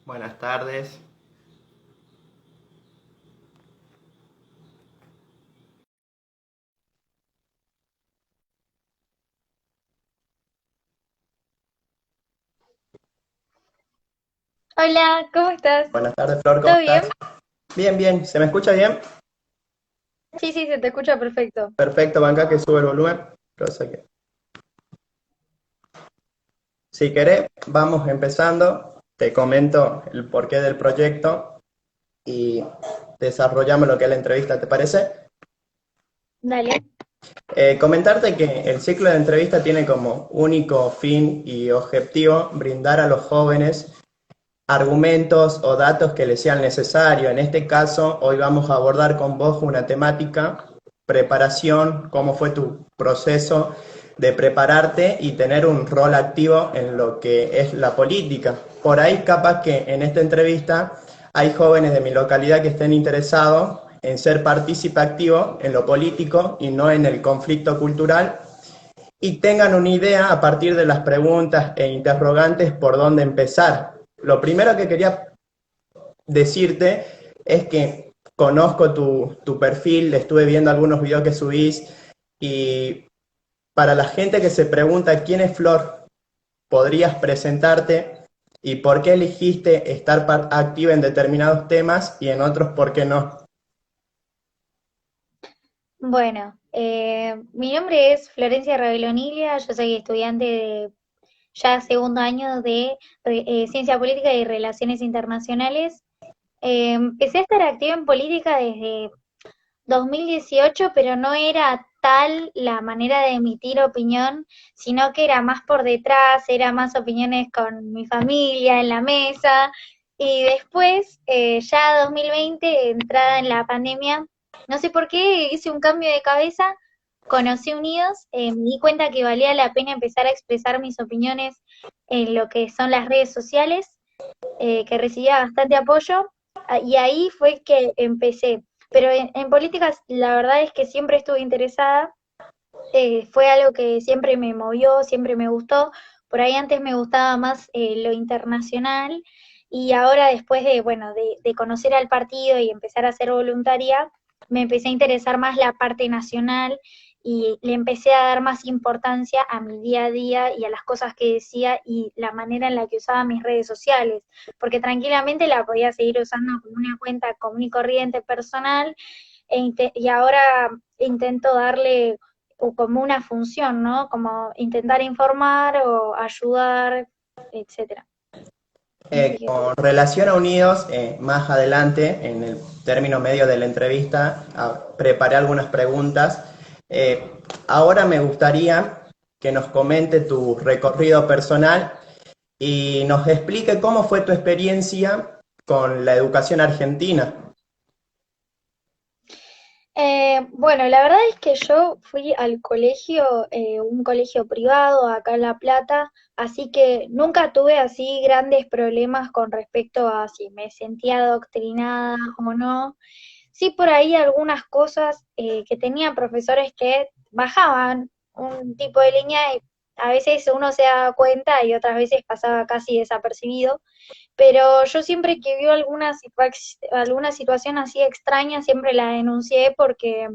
Buenas tardes. Hola, ¿cómo estás? Buenas tardes, Flor, ¿cómo ¿Todo estás? bien? Bien, bien. ¿Se me escucha bien? Sí, sí, se te escucha perfecto. Perfecto, banca que sube el volumen. Si querés, vamos empezando. Te comento el porqué del proyecto y desarrollamos lo que es la entrevista, ¿te parece? Dale. Comentarte que el ciclo de entrevista tiene como único fin y objetivo brindar a los jóvenes argumentos o datos que les sean necesarios. En este caso, hoy vamos a abordar con vos una temática, preparación, cómo fue tu proceso de prepararte y tener un rol activo en lo que es la política. Por ahí capaz que en esta entrevista hay jóvenes de mi localidad que estén interesados en ser partícipe activo en lo político y no en el conflicto cultural y tengan una idea a partir de las preguntas e interrogantes por dónde empezar. Lo primero que quería decirte es que conozco tu perfil, estuve viendo algunos videos que subís y para la gente que se pregunta quién es Flor, podrías presentarte y por qué elegiste estar activa en determinados temas y en otros por qué no. Bueno, mi nombre es Florencia Ravelonilia, yo soy estudiante de ya segundo año de Ciencia Política y Relaciones Internacionales. Empecé a estar activa en política desde 2018, pero no era tal la manera de emitir opinión, sino que era más por detrás, era más opiniones con mi familia en la mesa. Y después, ya 2020, entrada en la pandemia, no sé por qué hice un cambio de cabeza, conocí Unidos, me di cuenta que valía la pena empezar a expresar mis opiniones en lo que son las redes sociales, que recibía bastante apoyo, y ahí fue que empecé. Pero en políticas la verdad es que siempre estuve interesada, fue algo que siempre me movió, siempre me gustó. Por ahí antes me gustaba más lo internacional y ahora después de, bueno, de conocer al partido y empezar a ser voluntaria, me empecé a interesar más la parte nacional y le empecé a dar más importancia a mi día a día y a las cosas que decía y la manera en la que usaba mis redes sociales, porque tranquilamente la podía seguir usando como una cuenta común y corriente personal y ahora intento darle como una función, ¿no? Como intentar informar o ayudar, etcétera. Así que Con relación a Unidos, más adelante, en el término medio de la entrevista, preparé algunas preguntas. Ahora me gustaría que nos comente tu recorrido personal y nos explique cómo fue tu experiencia con la educación argentina. bueno, la verdad es que yo fui al colegio, un colegio privado acá en La Plata, así que nunca tuve así grandes problemas con respecto a si me sentía adoctrinada o no. Sí, por ahí algunas cosas que tenía profesores que bajaban un tipo de línea y a veces uno se daba cuenta y otras veces pasaba casi desapercibido, pero yo siempre que vio alguna situación así extraña, siempre la denuncié porque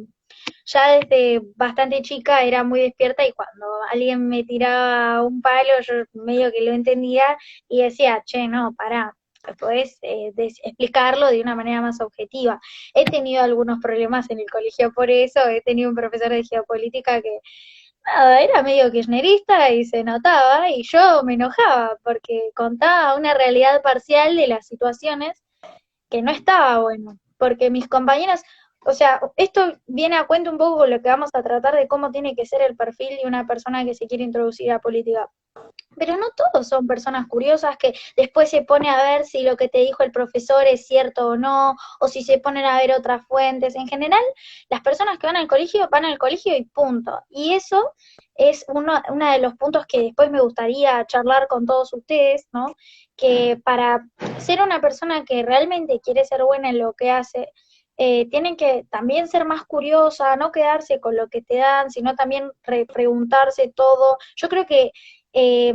ya desde bastante chica era muy despierta y cuando alguien me tiraba un palo, yo medio que lo entendía y decía, che, no, pará, podés explicarlo de una manera más objetiva. He tenido algunos problemas en el colegio por eso, he tenido un profesor de geopolítica que nada, era medio kirchnerista y se notaba, y yo me enojaba porque contaba una realidad parcial de las situaciones que no estaba bueno, porque mis compañeras, o sea, esto viene a cuento un poco con lo que vamos a tratar de cómo tiene que ser el perfil de una persona que se quiere introducir a política. Pero no todos son personas curiosas que después se pone a ver si lo que te dijo el profesor es cierto o no, o si se ponen a ver otras fuentes. En general, las personas que van al colegio y punto. Y eso es uno de los puntos que después me gustaría charlar con todos ustedes, ¿no? Que para ser una persona que realmente quiere ser buena en lo que hace, tienen que también ser más curiosa, no quedarse con lo que te dan, sino también preguntarse todo. Yo creo que eh,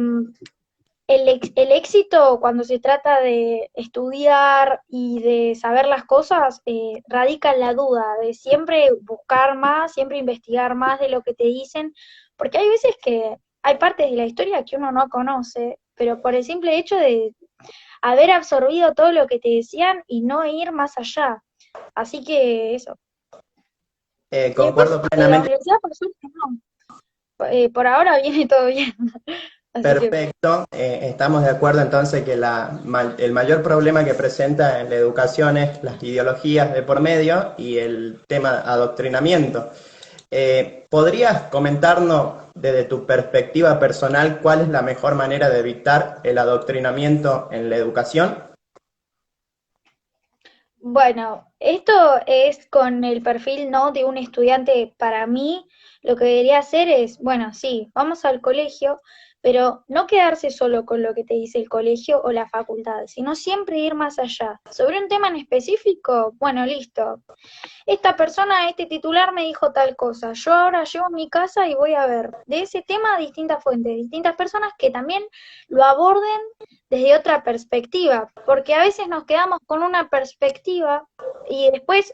el éxito cuando se trata de estudiar y de saber las cosas radica en la duda, de siempre buscar más, siempre investigar más de lo que te dicen, porque hay veces que hay partes de la historia que uno no conoce, pero por el simple hecho de haber absorbido todo lo que te decían y no ir más allá. Así que eso. Y después, Concuerdo en la plenamente. universidad, por suerte, no. Por ahora viene todo bien. Así que, Perfecto, estamos de acuerdo entonces que el mayor problema que presenta en la educación es las ideologías de por medio y el tema adoctrinamiento. ¿Podrías comentarnos desde tu perspectiva personal cuál es la mejor manera de evitar el adoctrinamiento en la educación? bueno, esto es con el perfil no de un estudiante. Para mí, lo que debería hacer es, bueno, sí, vamos al colegio, pero no quedarse solo con lo que te dice el colegio o la facultad, sino siempre ir más allá. Sobre un tema en específico, bueno, listo. Esta persona, este titular me dijo tal cosa. Yo ahora llego a mi casa y voy a ver de ese tema distintas fuentes, distintas personas que también lo aborden desde otra perspectiva, porque a veces nos quedamos con una perspectiva y después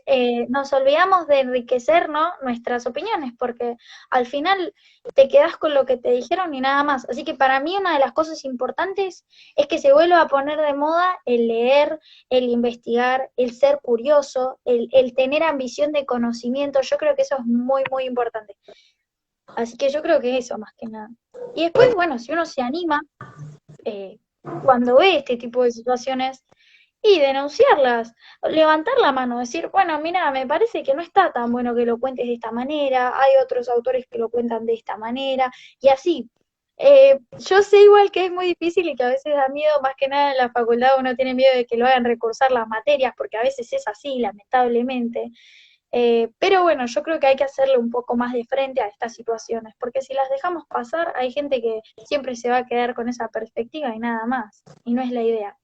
nos olvidamos de enriquecer, ¿no?, nuestras opiniones, porque al final te quedas con lo que te dijeron y nada más. Así que para mí una de las cosas importantes es que se vuelva a poner de moda el leer, el investigar, el ser curioso, el tener ambición de conocimiento. Yo creo que eso es muy, muy importante. Así que yo creo que eso más que nada. Y después, Buen- bueno, si uno se anima, eh, cuando ve este tipo de situaciones, y denunciarlas, levantar la mano, decir, bueno, mira, me parece que no está tan bueno que lo cuentes de esta manera, hay otros autores que lo cuentan de esta manera, y así. Yo sé igual que es muy difícil y que a veces da miedo, más que nada en la facultad uno tiene miedo de que lo hagan recursar las materias, porque a veces es así, lamentablemente. Pero bueno, yo creo que hay que hacerle un poco más de frente a estas situaciones, porque si las dejamos pasar, hay gente que siempre se va a quedar con esa perspectiva y nada más, y no es la idea.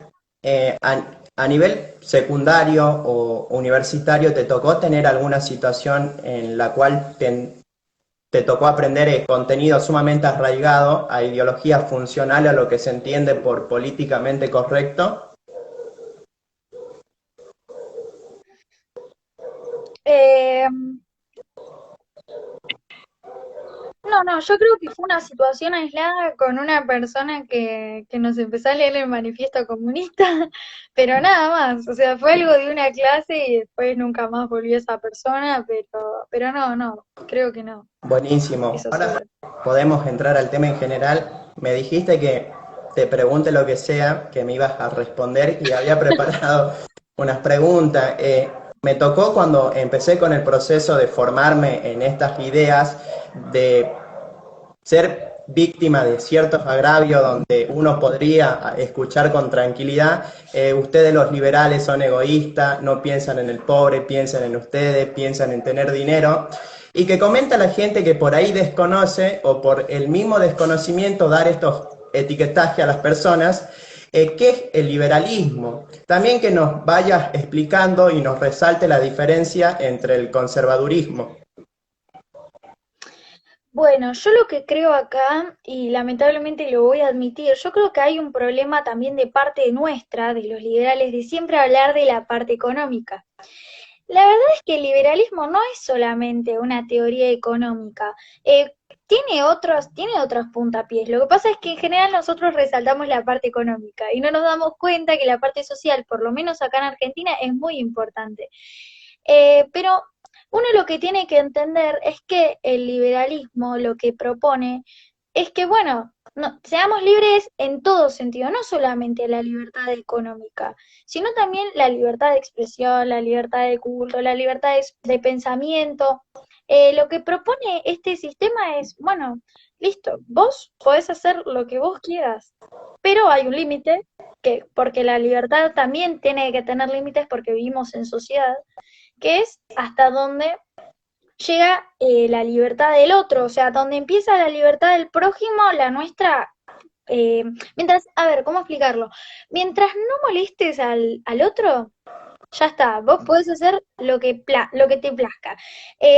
a nivel secundario o universitario, ¿te tocó tener alguna situación en la cual te tocó aprender contenido sumamente arraigado a ideologías funcionales a lo que se entiende por políticamente correcto? Eh, no, no, yo creo que fue una situación aislada con una persona que nos empezó a leer el manifiesto comunista, pero nada más, o sea, fue algo de una clase y después nunca más volvió esa persona, pero no, no, creo que no, Buenísimo. eso Ahora seguro. podemos entrar al tema en general. Me dijiste que te pregunte lo que sea, que me ibas a responder y había preparado unas preguntas. Me tocó cuando empecé con el proceso de formarme en estas ideas de ser víctima de ciertos agravios donde uno podría escuchar con tranquilidad, ustedes los liberales son egoístas, no piensan en el pobre, piensan en ustedes, piensan en tener dinero, y que comenta la gente que por ahí desconoce o por el mismo desconocimiento dar estos etiquetajes a las personas, qué es el liberalismo. También que nos vayas explicando y nos resalte la diferencia entre el conservadurismo. Bueno, yo lo que creo acá, y lamentablemente lo voy a admitir, yo creo que hay un problema también de parte nuestra, de los liberales, de siempre hablar de la parte económica. La verdad es que el liberalismo no es solamente una teoría económica, tiene otros puntapiés. Lo que pasa es que en general nosotros resaltamos la parte económica y no nos damos cuenta que la parte social, por lo menos acá en Argentina, es muy importante. Pero uno lo que tiene que entender es que el liberalismo lo que propone es que, bueno, no, seamos libres en todo sentido, no solamente la libertad económica, sino también la libertad de expresión, la libertad de culto, la libertad de pensamiento. Lo que propone este sistema es, bueno, listo, vos podés hacer lo que vos quieras, pero hay un límite, que, porque la libertad también tiene que tener límites porque vivimos en sociedad, que es hasta dónde llega la libertad del otro, o sea, donde empieza la libertad del prójimo, la nuestra, eh, mientras, a ver, ¿cómo explicarlo? Mientras no molestes al otro, ya está, vos podés hacer lo que te plazca.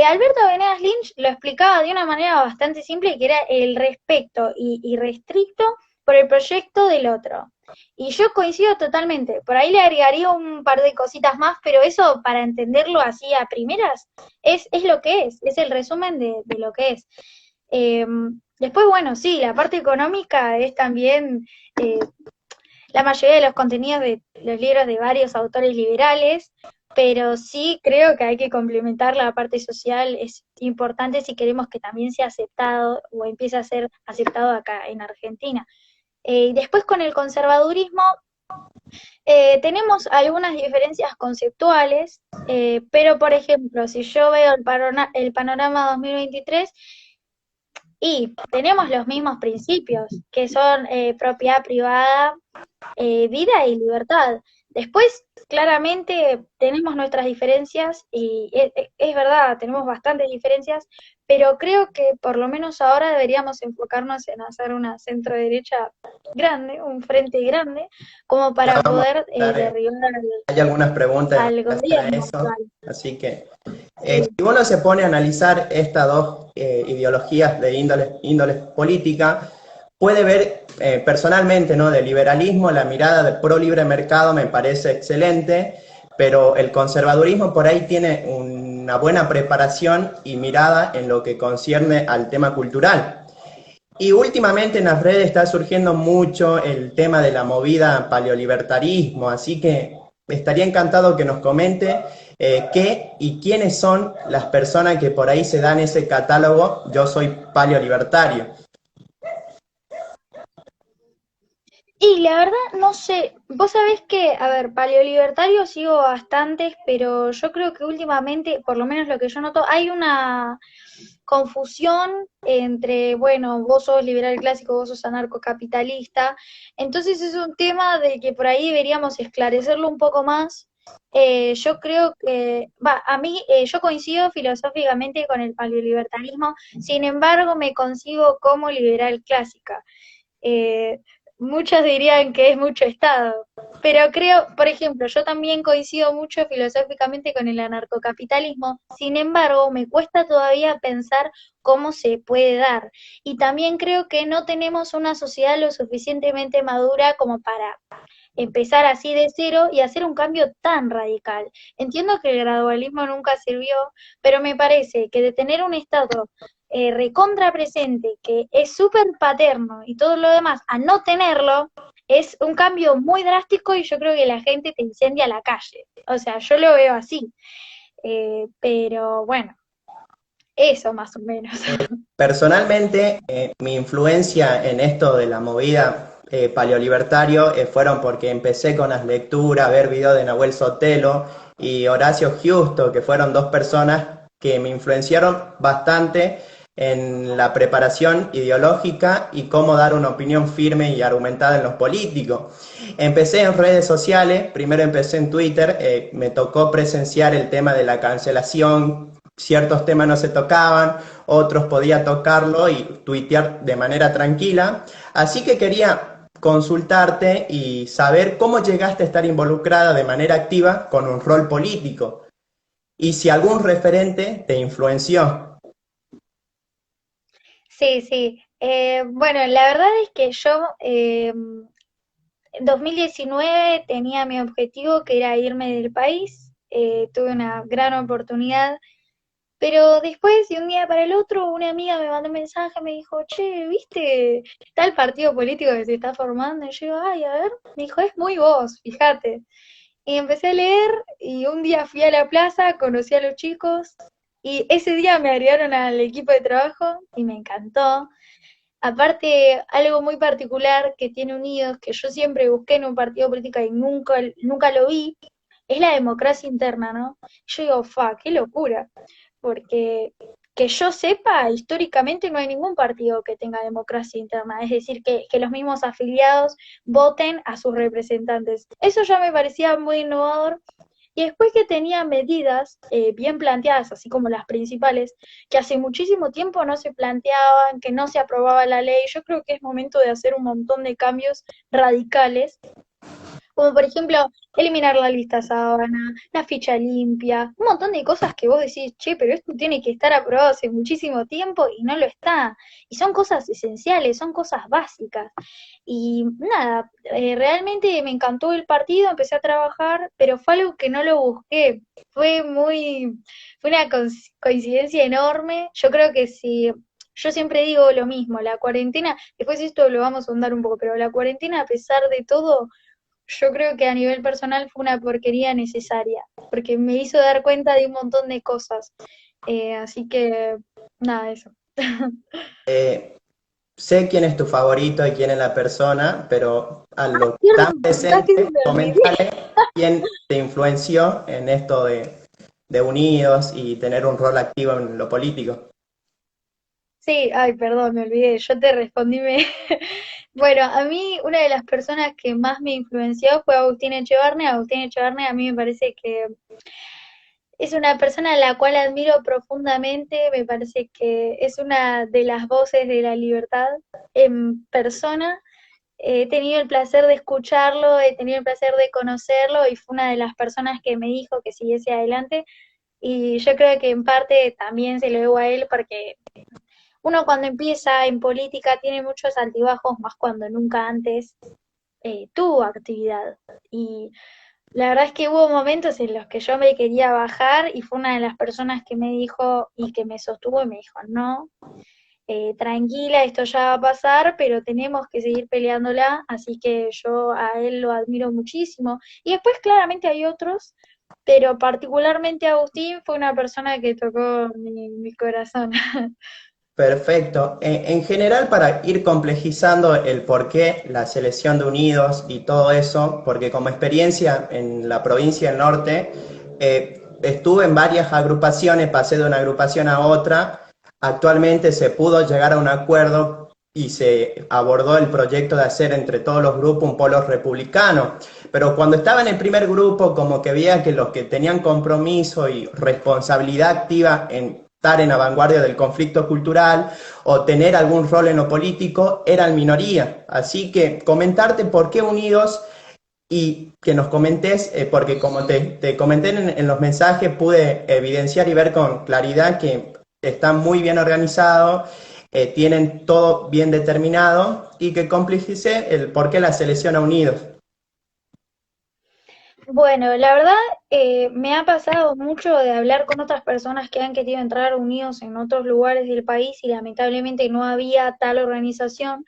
Alberto Venegas Lynch lo explicaba de una manera bastante simple, que era el respeto y restricto por el proyecto del otro. Y yo coincido totalmente. Por ahí le agregaría un par de cositas más, pero eso para entenderlo así a primeras es lo que es el resumen de lo que es. Eh, Después, bueno, sí, la parte económica es también la mayoría de los contenidos de los libros de varios autores liberales, pero sí creo que hay que complementar la parte social, es importante si queremos que también sea aceptado o empiece a ser aceptado acá en Argentina. Después con el conservadurismo tenemos algunas diferencias conceptuales, pero por ejemplo, si yo veo el panorama 2023, y tenemos los mismos principios, que son propiedad privada, vida y libertad. Después, claramente, tenemos nuestras diferencias y es verdad, tenemos bastantes diferencias, pero creo que por lo menos ahora deberíamos enfocarnos en hacer una centro derecha grande, un frente grande, como Ya para vamos poder a hablar, derribar hay algunas preguntas en al relación a gobierno eso, actual. así que Sí. si uno se pone a analizar estas dos ideologías de índole política, puede ver personalmente, ¿no? De liberalismo, la mirada de pro libre mercado me parece excelente, pero el conservadurismo por ahí tiene una buena preparación y mirada en lo que concierne al tema cultural. Y últimamente en las redes está surgiendo mucho el tema de la movida paleolibertarismo, así que estaría encantado que nos comente qué y quiénes son las personas que por ahí se dan ese catálogo, yo soy paleolibertario. Y la verdad, no sé, vos sabés que, a ver, paleolibertario sigo bastantes, pero yo creo que últimamente, por lo menos lo que yo noto, hay una confusión entre, bueno, vos sos liberal clásico, vos sos anarcocapitalista, entonces es un tema de que por ahí deberíamos esclarecerlo un poco más. Yo creo que, va, a mí, yo coincido filosóficamente con el paleolibertarismo, sin embargo, me concibo como liberal clásica. Eh, Muchos dirían que es mucho Estado, pero creo, por ejemplo, yo también coincido mucho filosóficamente con el anarcocapitalismo, sin embargo, me cuesta todavía pensar cómo se puede dar. Y también creo que no tenemos una sociedad lo suficientemente madura como para empezar así de cero y hacer un cambio tan radical. Entiendo que el gradualismo nunca sirvió, pero me parece que de tener un Estado recontra presente, que es súper paterno y todo lo demás, a no tenerlo, es un cambio muy drástico y yo creo que la gente te incendia la calle. O sea, yo lo veo así. Pero bueno, eso más o menos. Personalmente, mi influencia en esto de la movida paleolibertario fueron porque empecé con las lecturas, ver videos de Nahuel Sotelo y Horacio Giusto, que fueron dos personas que me influenciaron bastante en la preparación ideológica y cómo dar una opinión firme y argumentada en los políticos. Empecé en redes sociales, primero empecé en Twitter, me tocó presenciar el tema de la cancelación, ciertos temas no se tocaban, otros podía tocarlo y tuitear de manera tranquila. Así que quería consultarte y saber cómo llegaste a estar involucrada de manera activa con un rol político y si algún referente te influenció. Sí, sí. Bueno, la verdad es que yo en 2019 tenía mi objetivo que era irme del país, tuve una gran oportunidad, pero después de un día para el otro una amiga me mandó un mensaje, me dijo, che, ¿viste tal partido político que se está formando? Y yo digo, ay, a ver, me dijo, es muy vos, fíjate. Y empecé a leer y un día fui a la plaza, conocí a los chicos y ese día me agregaron al equipo de trabajo y me encantó. Aparte, algo muy particular que tiene Unidos, que yo siempre busqué en un partido político y nunca lo vi, es la democracia interna, ¿no? Yo digo, fa, qué locura, porque que yo sepa, históricamente no hay ningún partido que tenga democracia interna, es decir, que los mismos afiliados voten a sus representantes. Eso ya me parecía muy innovador y después que tenía medidas bien planteadas, así como las principales, que hace muchísimo tiempo no se planteaban, que no se aprobaba la ley, yo creo que es momento de hacer un montón de cambios radicales Como por ejemplo, eliminar la lista sábana, la ficha limpia, un montón de cosas que vos decís, che, pero esto tiene que estar aprobado hace muchísimo tiempo y no lo está. Y son cosas esenciales, son cosas básicas. Y nada, realmente me encantó el partido, empecé a trabajar, pero fue algo que no lo busqué. Fue una coincidencia enorme. Yo creo que si, yo siempre digo lo mismo, la cuarentena, después esto lo vamos a ahondar un poco, pero la cuarentena, a pesar de todo, yo creo que a nivel personal fue una porquería necesaria, porque me hizo dar cuenta de un montón de cosas. Así que, nada, eso. Eh, Sé quién es tu favorito y quién es la persona, pero a lo Cierto, tan casi presente, se me olvidé. comentale quién te influenció en esto de unidos y tener un rol activo en lo político. Sí, ay, perdón, me olvidé, yo te respondí. Bueno, a mí una de las personas que más me influenció fue Agustín Echevarne. Agustín Echevarne a mí me parece que es una persona a la cual admiro profundamente, me parece que es una de las voces de la libertad en persona. He tenido el placer de escucharlo, he tenido el placer de conocerlo y fue una de las personas que me dijo que siguiese adelante. Y yo creo que en parte también se lo debo a él porque uno cuando empieza en política tiene muchos altibajos, más cuando nunca antes tuvo actividad. Y la verdad es que hubo momentos en los que yo me quería bajar y fue una de las personas que me dijo y que me sostuvo y me dijo, no, tranquila, esto ya va a pasar, pero tenemos que seguir peleándola, así que yo a él lo admiro muchísimo. Y después claramente hay otros, pero particularmente Agustín fue una persona que tocó mi corazón. Perfecto. En general, para ir complejizando el por qué la selección de unidos y todo eso, porque como experiencia en la provincia del norte, estuve en varias agrupaciones, pasé de una agrupación a otra. Actualmente se pudo llegar a un acuerdo y se abordó el proyecto de hacer entre todos los grupos un polo republicano. Pero cuando estaba en el primer grupo, como que veía que los que tenían compromiso y responsabilidad activa en estar en la vanguardia del conflicto cultural o tener algún rol en lo político eran minoría. Así que comentarte por qué Unidos y que nos comentes, porque como te comenté en los mensajes, pude evidenciar y ver con claridad que están muy bien organizados, tienen todo bien determinado y que complejicé el por qué la selección a Unidos. Bueno, la verdad me ha pasado mucho de hablar con otras personas que han querido entrar unidos en otros lugares del país y lamentablemente no había tal organización.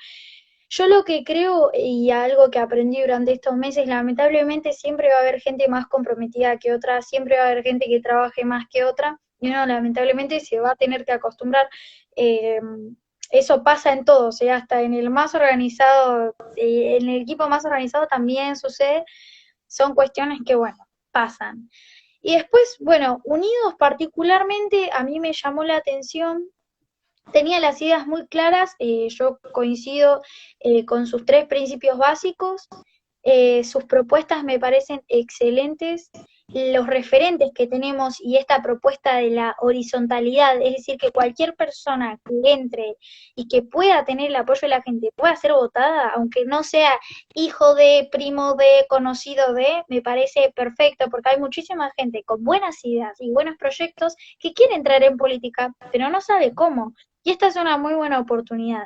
Yo lo que creo y algo que aprendí durante estos meses, lamentablemente siempre va a haber gente más comprometida que otra, siempre va a haber gente que trabaje más que otra y uno lamentablemente se va a tener que acostumbrar. eh, Eso pasa en todo, o sea, hasta en el más organizado, en el equipo más organizado también sucede, son cuestiones que, bueno, pasan. Y después, bueno, Unidos particularmente a mí me llamó la atención, tenía las ideas muy claras, yo coincido con sus tres principios básicos, sus propuestas me parecen excelentes, los referentes que tenemos y esta propuesta de la horizontalidad, es decir, que cualquier persona que entre y que pueda tener el apoyo de la gente pueda ser votada, aunque no sea hijo de, primo de, conocido de, me parece perfecto, porque hay muchísima gente con buenas ideas y buenos proyectos que quiere entrar en política, pero no sabe cómo. Y esta es una muy buena oportunidad.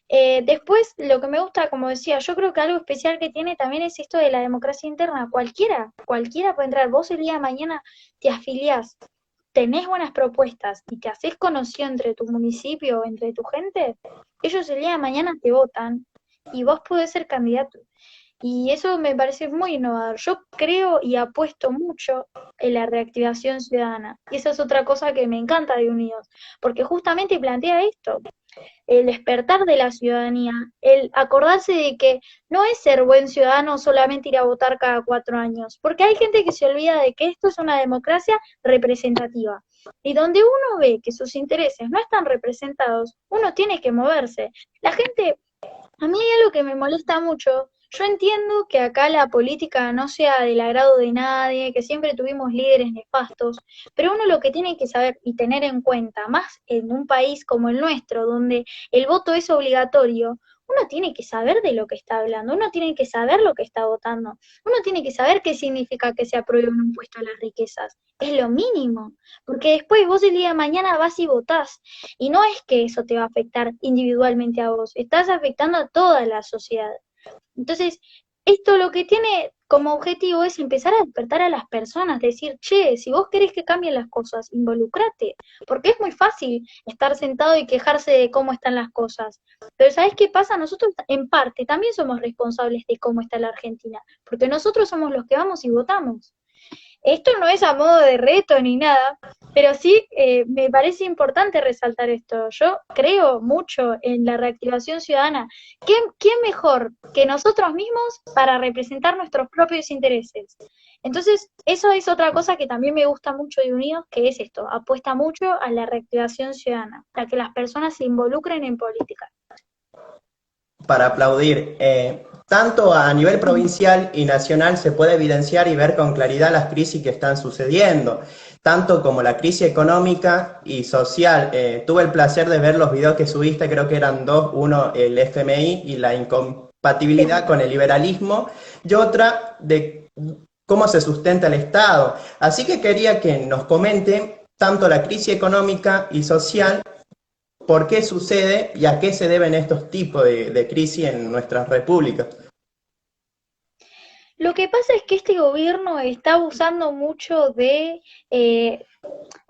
Después, lo que me gusta, como decía, yo creo que algo especial que tiene también es esto de la democracia interna. Cualquiera puede entrar. Vos el día de mañana te afiliás, tenés buenas propuestas y te haces conocido entre tu municipio, entre tu gente, ellos el día de mañana te votan y vos podés ser candidato. Y eso me parece muy innovador. Yo creo y apuesto mucho en la reactivación ciudadana. Y esa es otra cosa que me encanta de Unidos, porque justamente plantea esto, el despertar de la ciudadanía, el acordarse de que no es ser buen ciudadano solamente ir a votar cada 4 años, porque hay gente que se olvida de que esto es una democracia representativa. Y donde uno ve que sus intereses no están representados, uno tiene que moverse. La gente, a mí hay algo que me molesta mucho. Yo entiendo que acá la política no sea del agrado de nadie, que siempre tuvimos líderes nefastos, pero uno lo que tiene que saber y tener en cuenta, más en un país como el nuestro, donde el voto es obligatorio, uno tiene que saber de lo que está hablando, uno tiene que saber lo que está votando, uno tiene que saber qué significa que se apruebe un impuesto a las riquezas. Es lo mínimo, porque después vos el día de mañana vas y votás, y no es que eso te va a afectar individualmente a vos, estás afectando a toda la sociedad. Entonces, esto lo que tiene como objetivo es empezar a despertar a las personas, decir, che, si vos querés que cambien las cosas, involucrate, porque es muy fácil estar sentado y quejarse de cómo están las cosas. Pero ¿sabés qué pasa? Nosotros en parte también somos responsables de cómo está la Argentina, porque nosotros somos los que vamos y votamos. Esto no es a modo de reto ni nada, pero sí me parece importante resaltar esto. Yo creo mucho en la reactivación ciudadana. ¿Quién mejor que nosotros mismos para representar nuestros propios intereses? Entonces, eso es otra cosa que también me gusta mucho de Unidos, que es esto, apuesta mucho a la reactivación ciudadana, a que las personas se involucren en política. Para aplaudir. Tanto a nivel provincial y nacional se puede evidenciar y ver con claridad las crisis que están sucediendo, tanto como la crisis económica y social. Tuve el placer de ver los videos que subiste, creo que eran dos, uno el FMI y la incompatibilidad con el liberalismo, y otra de cómo se sustenta el Estado. Así que quería que nos comente tanto la crisis económica y social, por qué sucede y a qué se deben estos tipos de crisis en nuestras repúblicas. Lo que pasa es que este gobierno está abusando mucho de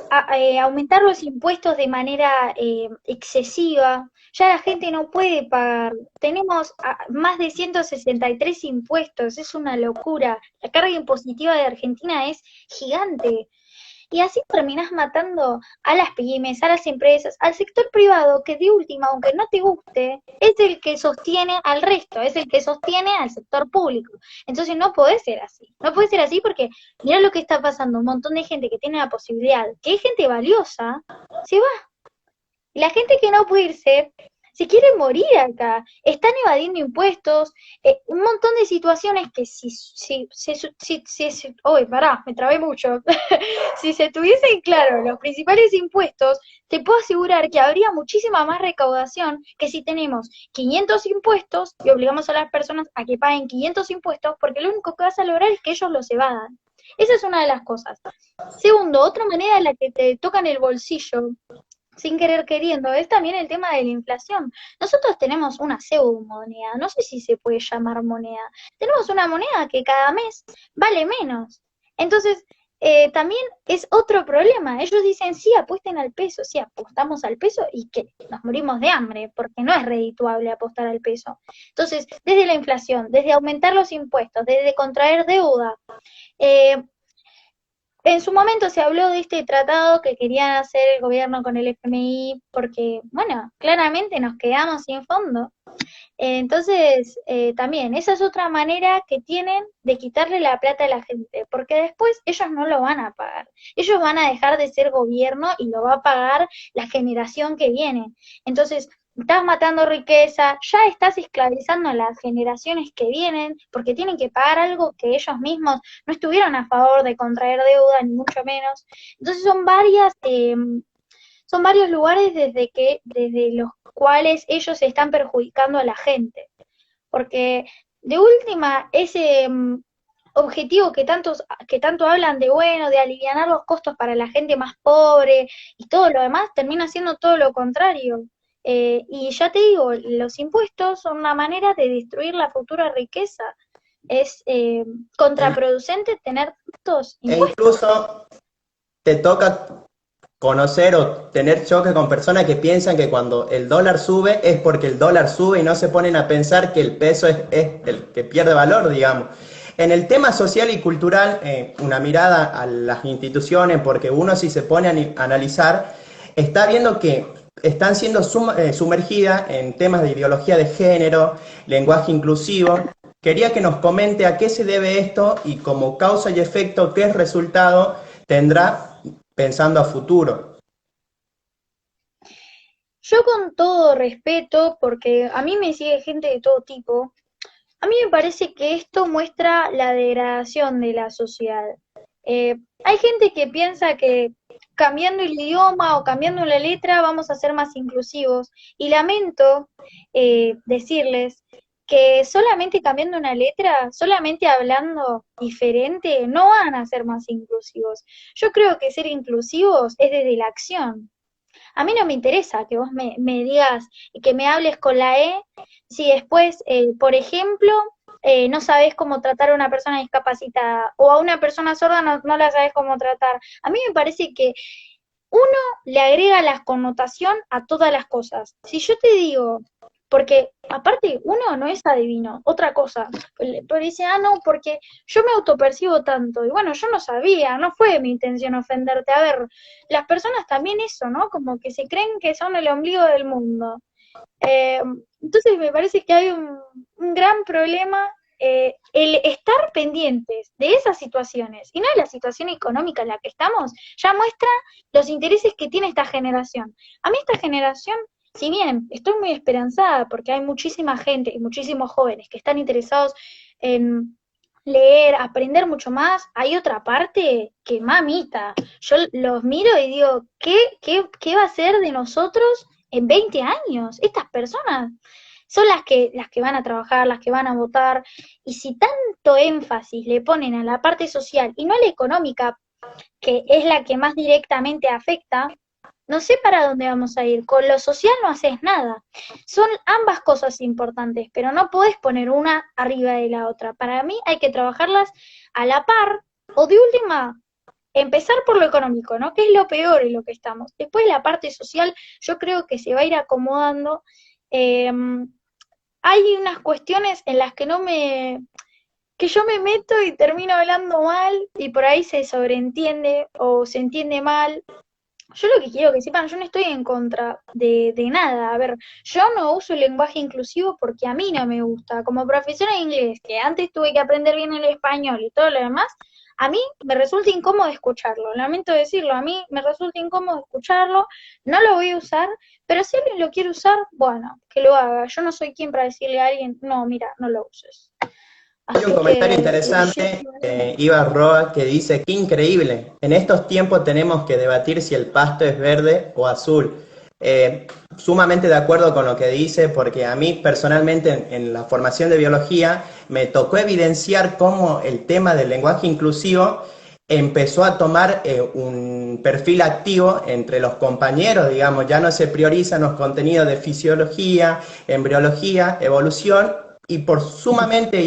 aumentar los impuestos de manera excesiva. Ya la gente no puede pagar. Tenemos más de 163 impuestos, es una locura. La carga impositiva de Argentina es gigante. Y así terminás matando a las pymes, a las empresas, al sector privado, que de última, aunque no te guste, es el que sostiene al resto, es el que sostiene al sector público. Entonces no puede ser así. No puede ser así porque mira lo que está pasando, un montón de gente que tiene la posibilidad, que es gente valiosa, se va. Y la gente que no puede irse, se quiere morir acá. Están evadiendo impuestos, un montón de situaciones que uy, pará, me trabé mucho. Si se tuviesen claro los principales impuestos, te puedo asegurar que habría muchísima más recaudación que si tenemos 500 impuestos y obligamos a las personas a que paguen 500 impuestos, porque lo único que vas a lograr es que ellos los evadan. Esa es una de las cosas. Segundo, otra manera en la que te tocan el bolsillo sin querer queriendo, es también el tema de la inflación. Nosotros tenemos una pseudo moneda, no sé si se puede llamar moneda, tenemos una moneda que cada mes vale menos. Entonces, también es otro problema. Ellos dicen, sí, apuesten al peso, sí, apostamos al peso y que nos morimos de hambre, porque no es redituable apostar al peso. Entonces, desde la inflación, desde aumentar los impuestos, desde contraer deuda, eh, en su momento se habló de este tratado que querían hacer el gobierno con el FMI porque, bueno, claramente nos quedamos sin fondo. Entonces, también, esa es otra manera que tienen de quitarle la plata a la gente, porque después ellos no lo van a pagar. Ellos van a dejar de ser gobierno y lo va a pagar la generación que viene. Entonces, estás matando riqueza, ya estás esclavizando a las generaciones que vienen, porque tienen que pagar algo que ellos mismos no estuvieron a favor de contraer deuda, ni mucho menos. Entonces son varios lugares desde los cuales ellos están perjudicando a la gente. Porque de última, ese objetivo que tanto hablan de bueno, de alivianar los costos para la gente más pobre y todo lo demás, termina siendo todo lo contrario. Y ya te digo, los impuestos son una manera de destruir la futura riqueza. Es contraproducente tener tantos E impuestos. incluso te toca conocer o tener choque con personas que piensan que cuando el dólar sube es porque el dólar sube y no se ponen a pensar que el peso es el que pierde valor, digamos. En el tema social y cultural, una mirada a las instituciones, porque uno si se pone a analizar, está viendo que están siendo sumergidas en temas de ideología de género, lenguaje inclusivo. Quería que nos comente a qué se debe esto y como causa y efecto, qué resultado tendrá pensando a futuro. Yo con todo respeto, porque a mí me sigue gente de todo tipo, a mí me parece que esto muestra la degradación de la sociedad. Hay gente que piensa que cambiando el idioma o cambiando la letra vamos a ser más inclusivos. Y lamento decirles que solamente cambiando una letra, solamente hablando diferente, no van a ser más inclusivos. Yo creo que ser inclusivos es desde la acción. A mí no me interesa que vos me digas, que me hables con la E, si después, por ejemplo, no sabes cómo tratar a una persona discapacitada o a una persona sorda no la sabes cómo tratar. A mí me parece que uno le agrega la connotación a todas las cosas. Si yo te digo, porque aparte uno no es adivino, otra cosa, pero dice, no, porque yo me autopercibo tanto, y bueno, yo no sabía, no fue mi intención ofenderte. A ver, las personas también eso, ¿no? Como que se creen que son el ombligo del mundo. Eh, entonces me parece que hay un gran problema, el estar pendientes de esas situaciones y no de la situación económica en la que estamos, ya muestra los intereses que tiene esta generación. A mí esta generación, si bien estoy muy esperanzada porque hay muchísima gente y muchísimos jóvenes que están interesados en leer, aprender mucho más, hay otra parte que mamita, yo los miro y digo, ¿qué va a ser de nosotros en 20 años? Estas personas son las que van a trabajar, las que van a votar, y si tanto énfasis le ponen a la parte social y no a la económica, que es la que más directamente afecta, no sé para dónde vamos a ir. Con lo social no haces nada. Son ambas cosas importantes, pero no podés poner una arriba de la otra. Para mí hay que trabajarlas a la par, o de última, empezar por lo económico, ¿no? Que es lo peor en lo que estamos. Después la parte social, yo creo que se va a ir acomodando. Eh, Hay unas cuestiones en las que yo me meto y termino hablando mal y por ahí se sobreentiende o se entiende mal. Yo lo que quiero que sepan, yo no estoy en contra de nada. A ver, yo no uso el lenguaje inclusivo porque a mí no me gusta. Como profesora de inglés, que antes tuve que aprender bien el español y todo lo demás, a mí me resulta incómodo escucharlo. Lamento decirlo, a mí me resulta incómodo escucharlo, no lo voy a usar, pero si alguien lo quiere usar, bueno, que lo haga. Yo no soy quien para decirle a alguien, no, mira, no lo uses. Hay un Así comentario que, interesante de Ibar Roa que dice, qué increíble, en estos tiempos tenemos que debatir si el pasto es verde o azul. Sumamente de acuerdo con lo que dice, porque a mí personalmente en la formación de biología me tocó evidenciar cómo el tema del lenguaje inclusivo empezó a tomar un perfil activo entre los compañeros, digamos, ya no se priorizan los contenidos de fisiología, embriología, evolución, y por sumamente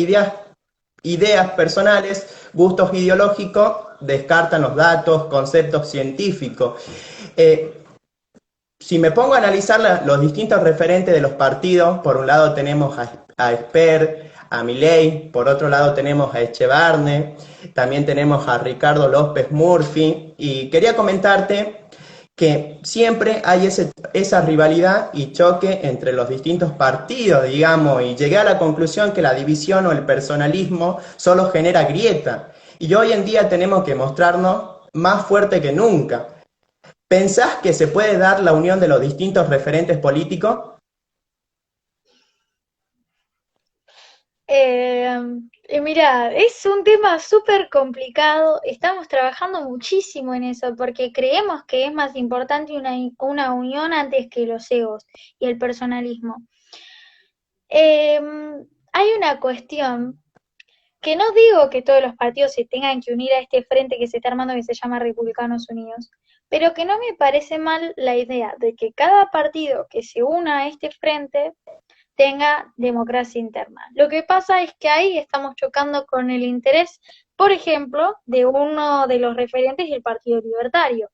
ideas personales, gustos ideológicos, descartan los datos, conceptos científicos. Eh, si me pongo a analizar los distintos referentes de los partidos, por un lado tenemos a Esper, a Milei, por otro lado tenemos a Echevarne, también tenemos a Ricardo López Murphy, y quería comentarte que siempre hay esa rivalidad y choque entre los distintos partidos, digamos, y llegué a la conclusión que la división o el personalismo solo genera grieta. Y hoy en día tenemos que mostrarnos más fuerte que nunca. ¿Pensás que se puede dar la unión de los distintos referentes políticos? Eh, Mira, es un tema súper complicado, estamos trabajando muchísimo en eso porque creemos que es más importante una unión antes que los egos y el personalismo. Eh, Hay una cuestión que no digo que todos los partidos se tengan que unir a este frente que se está armando que se llama Republicanos Unidos, pero que no me parece mal la idea de que cada partido que se una a este frente tenga democracia interna. Lo que pasa es que ahí estamos chocando con el interés, por ejemplo, de uno de los referentes del Partido Libertario.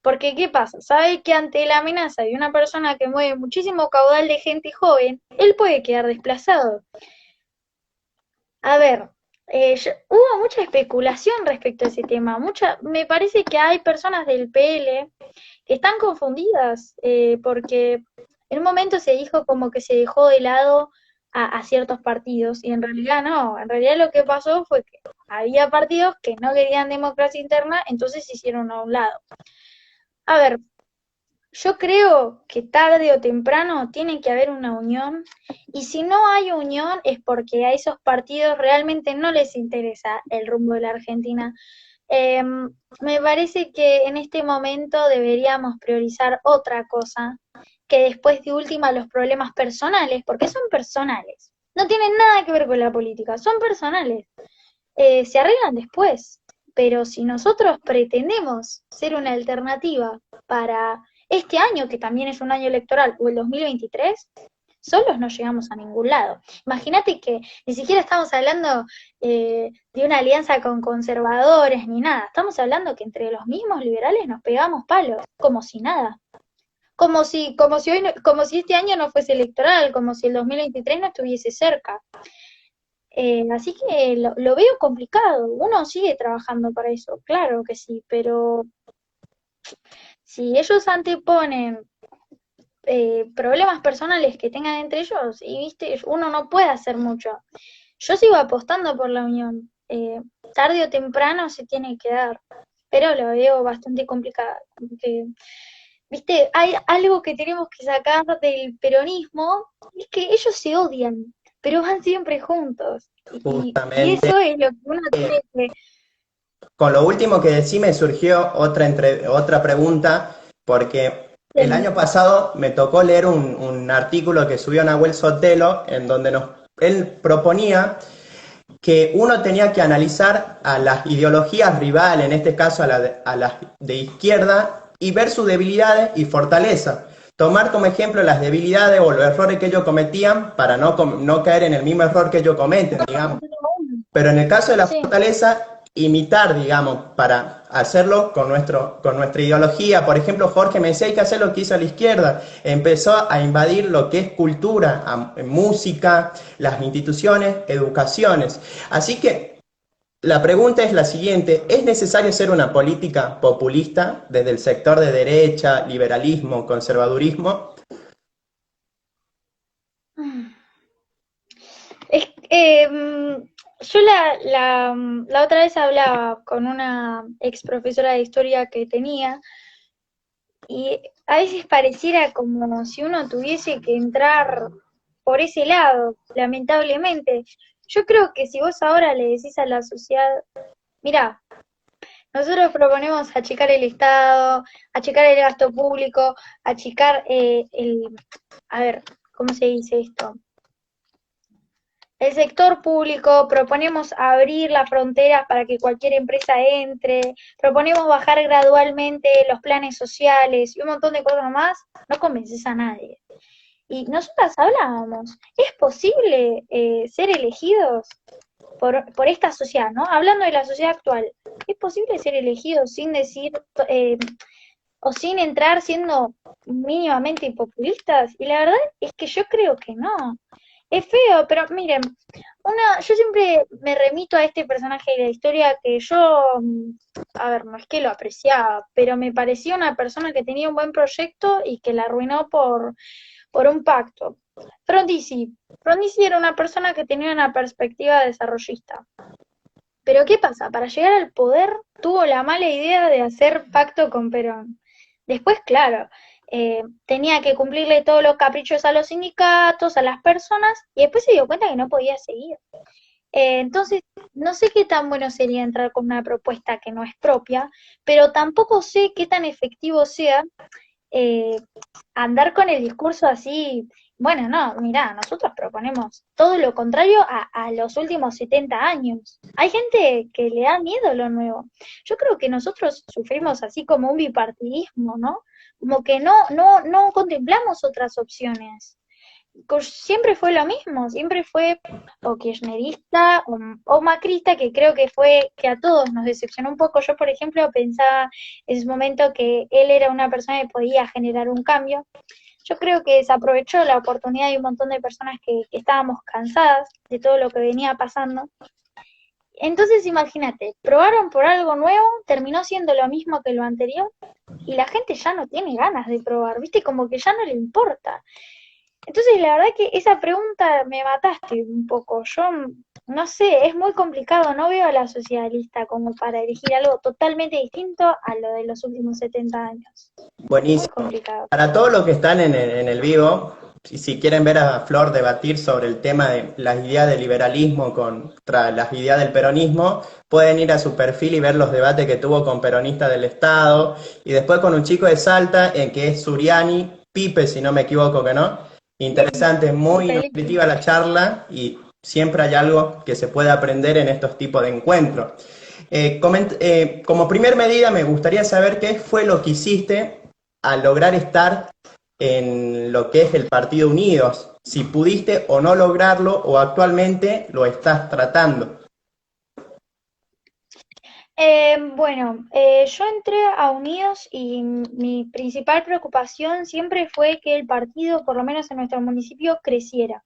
Porque, ¿qué pasa? Sabe que ante la amenaza de una persona que mueve muchísimo caudal de gente joven, él puede quedar desplazado. A ver, hubo mucha especulación respecto a ese tema. Me parece que hay personas del PL que están confundidas porque en un momento se dijo como que se dejó de lado a ciertos partidos y en realidad no. En realidad lo que pasó fue que había partidos que no querían democracia interna, entonces se hicieron a un lado. A ver, yo creo que tarde o temprano tiene que haber una unión y si no hay unión es porque a esos partidos realmente no les interesa el rumbo de la Argentina. Me parece que en este momento deberíamos priorizar otra cosa, que después de última los problemas personales, porque son personales, no tienen nada que ver con la política, son personales, se arreglan después. Pero si nosotros pretendemos ser una alternativa para este año, que también es un año electoral, o el 2023, solos no llegamos a ningún lado. Imagínate que ni siquiera estamos hablando de una alianza con conservadores ni nada, estamos hablando que entre los mismos liberales nos pegamos palos, como si nada. Como si este año no fuese electoral, como si el 2023 no estuviese cerca. Así que lo veo complicado. Uno sigue trabajando para eso, claro que sí, pero si ellos anteponen problemas personales que tengan entre ellos, y viste, uno no puede hacer mucho. Yo sigo apostando por la unión. Tarde o temprano se tiene que dar, pero lo veo bastante complicado. Porque, viste, hay algo que tenemos que sacar del peronismo, es que ellos se odian, pero van siempre juntos. Y Justamente. eso es lo que uno tiene que... Con lo último que decí me surgió otra pregunta, porque el Sí, año pasado me tocó leer un artículo que subió Nahuel Sotelo, en donde él proponía que uno tenía que analizar a las ideologías rivales, en este caso a las de izquierda, y ver sus debilidades y fortalezas. Tomar como ejemplo las debilidades o los errores que ellos cometían para no caer en el mismo error que ellos cometen, digamos. Pero en el caso de la sí. fortaleza, imitar, digamos, para hacerlo con nuestra ideología. Por ejemplo, Jorge me decía, hay que hacer lo que hizo la izquierda. Empezó a invadir lo que es cultura, música, las instituciones, educaciones. Así que la pregunta es la siguiente, ¿es necesario hacer una política populista desde el sector de derecha, liberalismo, conservadurismo? Es, yo la otra vez hablaba con una ex profesora de historia que tenía y a veces pareciera como si uno tuviese que entrar por ese lado, lamentablemente. Yo creo que si vos ahora le decís a la sociedad, mira, nosotros proponemos achicar el Estado, achicar el gasto público, achicar a ver, ¿cómo se dice esto? El sector público, proponemos abrir las fronteras para que cualquier empresa entre, proponemos bajar gradualmente los planes sociales y un montón de cosas más, no convences a nadie. Y nosotras hablábamos, ¿es posible ser elegidos por esta sociedad, ¿no? Hablando de la sociedad actual, ¿es posible ser elegidos sin decir o sin entrar siendo mínimamente populistas? Y la verdad es que yo creo que no. Es feo, pero miren, yo siempre me remito a este personaje de la historia que yo, a ver, no es que lo apreciaba, pero me parecía una persona que tenía un buen proyecto y que la arruinó por un pacto. Frondizi. Frondizi era una persona que tenía una perspectiva desarrollista. Pero ¿qué pasa? Para llegar al poder tuvo la mala idea de hacer pacto con Perón. Después, claro, tenía que cumplirle todos los caprichos a los sindicatos, a las personas, y después se dio cuenta que no podía seguir. Entonces, no sé qué tan bueno sería entrar con una propuesta que no es propia, pero tampoco sé qué tan efectivo sea eh, andar con el discurso así, bueno, no, mirá, nosotros proponemos todo lo contrario a los últimos 70 años. Hay gente que le da miedo lo nuevo. Yo creo que nosotros sufrimos así como un bipartidismo, ¿no? Como que no contemplamos otras opciones. Siempre fue lo mismo, siempre fue o kirchnerista o macrista, que creo que fue que a todos nos decepcionó un poco. Yo, por ejemplo, pensaba en ese momento que él era una persona que podía generar un cambio. Yo creo que desaprovechó la oportunidad de un montón de personas que estábamos cansadas de todo lo que venía pasando. Entonces, imagínate, probaron por algo nuevo, terminó siendo lo mismo que lo anterior, y la gente ya no tiene ganas de probar, ¿viste? Como que ya no le importa. Entonces, la verdad que esa pregunta me mataste un poco. Yo no sé, es muy complicado, no veo a la socialista como para elegir algo totalmente distinto a lo de los últimos 70 años. Muy Buenísimo. complicado. Para todos los que están en el vivo, si quieren ver a Flor debatir sobre el tema de las ideas del liberalismo contra las ideas del peronismo, pueden ir a su perfil y ver los debates que tuvo con peronistas del Estado, y después con un chico de Salta, en que es Suriani, Pipe, si no me equivoco que no. Interesante, muy Felipe. nutritiva la charla, y siempre hay algo que se puede aprender en estos tipos de encuentros. Como primer medida, me gustaría saber qué fue lo que hiciste al lograr estar en lo que es el Partido Unidos, si pudiste o no lograrlo o actualmente lo estás tratando. Bueno, yo entré a Unidos y mi principal preocupación siempre fue que el partido, por lo menos en nuestro municipio, creciera.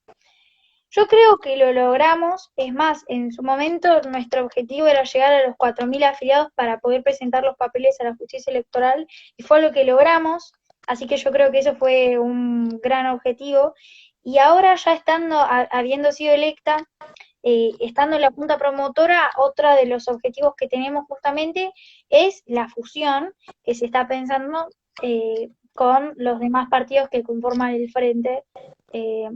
Yo creo que lo logramos, es más, en su momento nuestro objetivo era llegar a los 4.000 afiliados para poder presentar los papeles a la justicia electoral y fue lo que logramos, así que yo creo que eso fue un gran objetivo. Y ahora ya estando, habiendo sido electa, estando en la Junta Promotora, otro de los objetivos que tenemos justamente es la fusión que se está pensando con los demás partidos que conforman el Frente eh,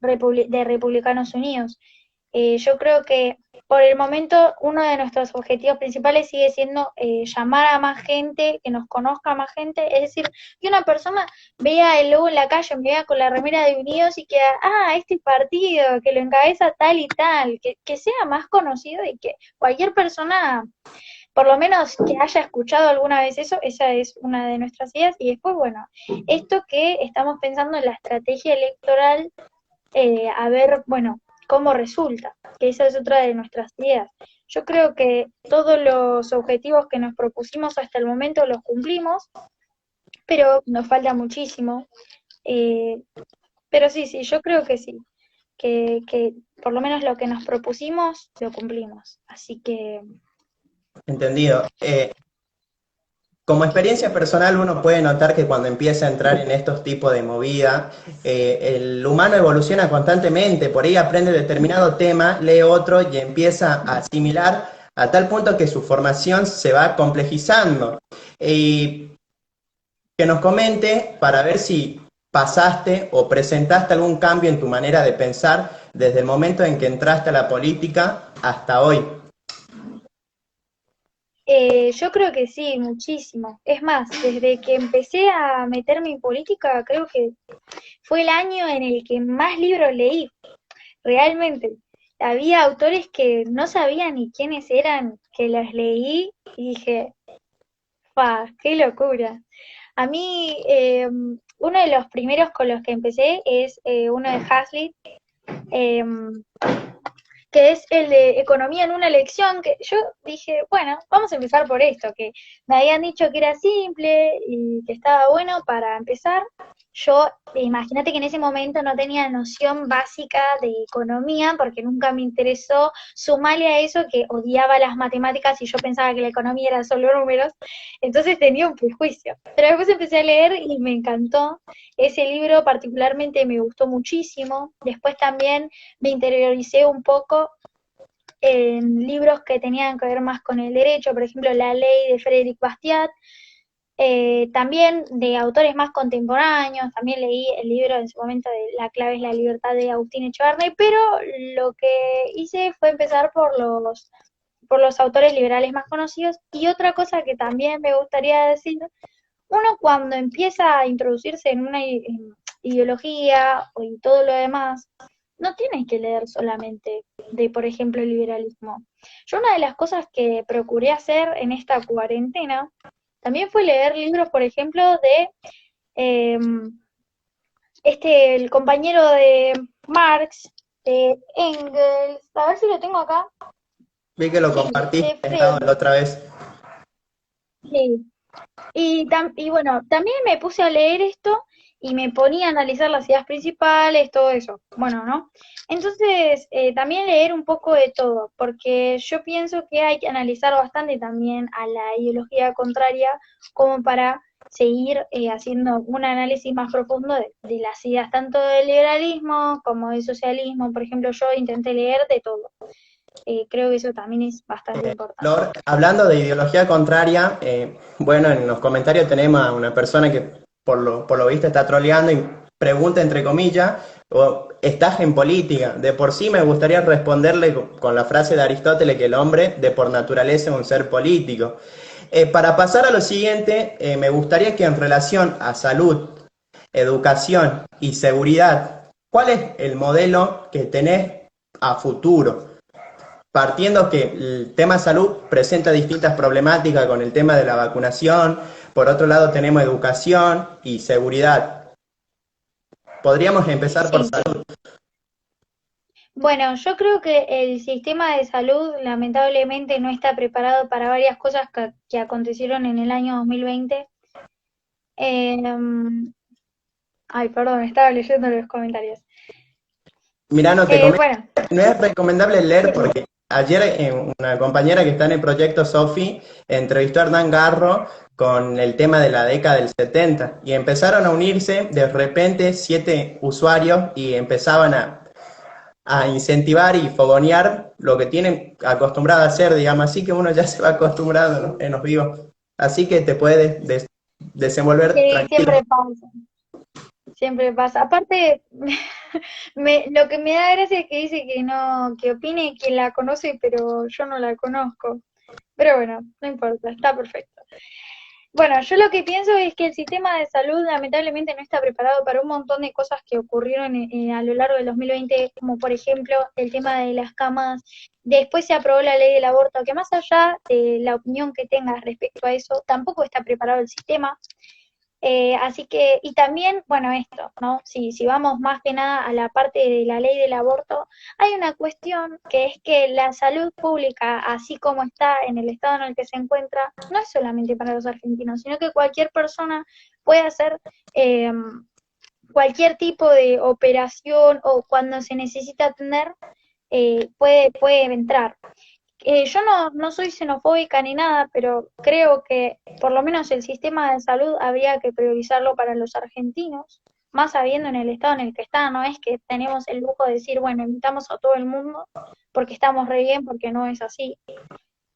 de Republicanos Unidos. Yo creo que por el momento uno de nuestros objetivos principales sigue siendo llamar a más gente, que nos conozca más gente, es decir, que una persona vea el logo en la calle, me vea con la remera de Unidos y que, este partido, que lo encabeza tal y tal, que sea más conocido y que cualquier persona, por lo menos que haya escuchado alguna vez eso, esa es una de nuestras ideas. Y después, bueno, esto que estamos pensando en la estrategia electoral, a ver, bueno, cómo resulta, que esa es otra de nuestras ideas. Yo creo que todos los objetivos que nos propusimos hasta el momento los cumplimos, pero nos falta muchísimo. Eh, pero sí, sí, yo creo que sí, que por lo menos lo que nos propusimos lo cumplimos. Así que Entendido. Como experiencia personal, uno puede notar que cuando empieza a entrar en estos tipos de movida, el humano evoluciona constantemente, por ahí aprende determinado tema, lee otro y empieza a asimilar a tal punto que su formación se va complejizando. Y que nos comente para ver si pasaste o presentaste algún cambio en tu manera de pensar desde el momento en que entraste a la política hasta hoy. yo creo que sí, muchísimo. Es más, desde que empecé a meterme en política, creo que fue el año en el que más libros leí, realmente. Había autores que no sabía ni quiénes eran, que los leí y dije, ¡fa, qué locura! A mí, uno de los primeros con los que empecé es uno de Hazlitt, eh, que es el de economía en una lección, que yo dije, bueno, vamos a empezar por esto, que me habían dicho que era simple y que estaba bueno para empezar. Yo, imagínate que en ese momento no tenía noción básica de economía, porque nunca me interesó, sumarle a eso que odiaba las matemáticas y yo pensaba que la economía era solo números, entonces tenía un prejuicio. Pero después empecé a leer y me encantó. Ese libro particularmente me gustó muchísimo. Después también me interioricé un poco en libros que tenían que ver más con el derecho, por ejemplo, La Ley de Frédéric Bastiat, también de autores más contemporáneos, también leí el libro en su momento de La clave es la libertad de Agustín Echeverry, pero lo que hice fue empezar por los autores liberales más conocidos. Y otra cosa que también me gustaría decir, uno cuando empieza a introducirse en una ideología y todo lo demás, no tienes que leer solamente de, por ejemplo, el liberalismo. Yo una de las cosas que procuré hacer en esta cuarentena también fue leer libros, por ejemplo, de eh, el compañero de Marx, de Engels, a ver si lo tengo acá, Vi que lo sí, de compartiste la Friedman, otra vez. sí. Y bueno, también me puse a leer esto y me ponía a analizar las ideas principales, todo eso. Bueno, ¿no? Entonces, también leer un poco de todo, porque yo pienso que hay que analizar bastante también a la ideología contraria como para seguir haciendo un análisis más profundo de las ideas tanto del liberalismo como del socialismo. Por ejemplo, yo intenté leer de todo. Creo que eso también es bastante importante. Flor, hablando de ideología contraria, bueno, en los comentarios tenemos a una persona que por lo visto está troleando y pregunta entre comillas, o estás en política. De por sí me gustaría responderle con la frase de Aristóteles que el hombre de por naturaleza es un ser político. Para pasar a lo siguiente, me gustaría que en relación a salud, educación y seguridad, ¿cuál es el modelo que tenés a futuro? Partiendo que el tema salud presenta distintas problemáticas con el tema de la vacunación, por otro lado tenemos educación y seguridad. Podríamos empezar por Sí. salud. Bueno, yo creo que el sistema de salud lamentablemente no está preparado para varias cosas que acontecieron en el año 2020. Em, Ay, perdón, estaba leyendo los comentarios. Mirá, no te comento, Bueno, no es recomendable leer porque ayer una compañera que está en el proyecto Sofi entrevistó a Hernán Garro con el tema de la década del 70 y empezaron a unirse de repente 7 usuarios y empezaban a incentivar y fogonear lo que tienen acostumbrado a hacer, digamos, así que uno ya se va acostumbrado, ¿no?, en los vivos. Así que te puedes desenvolver sí, tranquilo. siempre pasa. Aparte, lo que me da gracia es que dice que no, que opine quien la conoce, pero yo no la conozco. Pero bueno, no importa, está perfecto. Bueno, yo lo que pienso es que el sistema de salud lamentablemente no está preparado para un montón de cosas que ocurrieron a lo largo del 2020, como por ejemplo el tema de las camas. Después se aprobó la ley del aborto, que más allá de la opinión que tengas respecto a eso, tampoco está preparado el sistema. Así que, y también, bueno, esto, ¿no? Si vamos más que nada a la parte de la ley del aborto, hay una cuestión que es que la salud pública, así como está en el estado en el que se encuentra, no es solamente para los argentinos, sino que cualquier persona puede hacer eh, cualquier tipo de operación o cuando se necesita atender, puede entrar. Yo no soy xenofóbica ni nada, pero creo que por lo menos el sistema de salud habría que priorizarlo para los argentinos, más sabiendo en el estado en el que está, no es que tenemos el lujo de decir, bueno, invitamos a todo el mundo porque estamos re bien, porque no es así.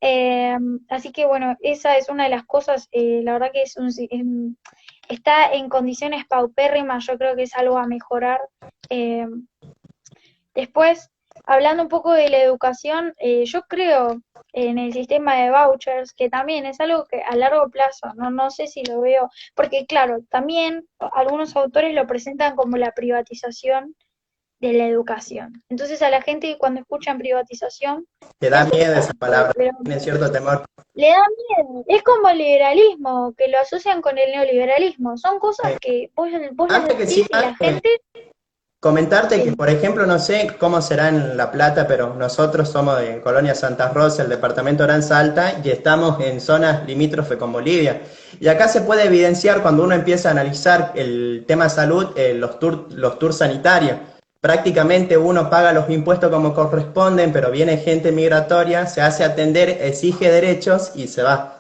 Eh, Así que bueno, esa es una de las cosas, la verdad que está en condiciones paupérrimas, yo creo que es algo a mejorar. Eh, Después, hablando un poco de la educación, yo creo en el sistema de vouchers, que también es algo que a largo plazo, no sé si lo veo, porque claro, también algunos autores lo presentan como la privatización de la educación. Entonces a la gente cuando escuchan privatización Te se da miedo esa asusta, palabra, pero tiene cierto temor. le da miedo. Es como el liberalismo, que lo asocian con el neoliberalismo. Son cosas que vos las Antes que decís y siga, la gente... comentarte que, Sí. por ejemplo, no sé cómo será en La Plata, pero nosotros somos de Colonia Santa Rosa, el departamento Gran Salta, y estamos en zonas limítrofe con Bolivia. Y acá se puede evidenciar cuando uno empieza a analizar el tema salud, los tours sanitarios. Prácticamente uno paga los impuestos como corresponden, pero viene gente migratoria, se hace atender, exige derechos y se va.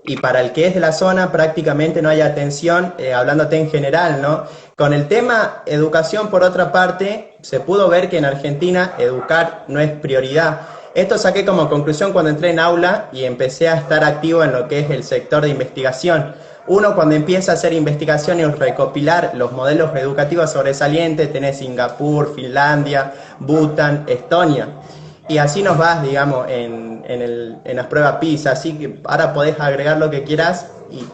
Y para el que es de la zona prácticamente no hay atención, hablándote en general, ¿no? Con el tema educación, por otra parte, se pudo ver que en Argentina educar no es prioridad. Esto saqué como conclusión cuando entré en aula y empecé a estar activo en lo que es el sector de investigación. Uno cuando empieza a hacer investigación y recopilar los modelos educativos sobresalientes, tenés Singapur, Finlandia, Bután, Estonia. Y así nos vas, digamos, en las pruebas PISA, así que ahora podés agregar lo que quieras y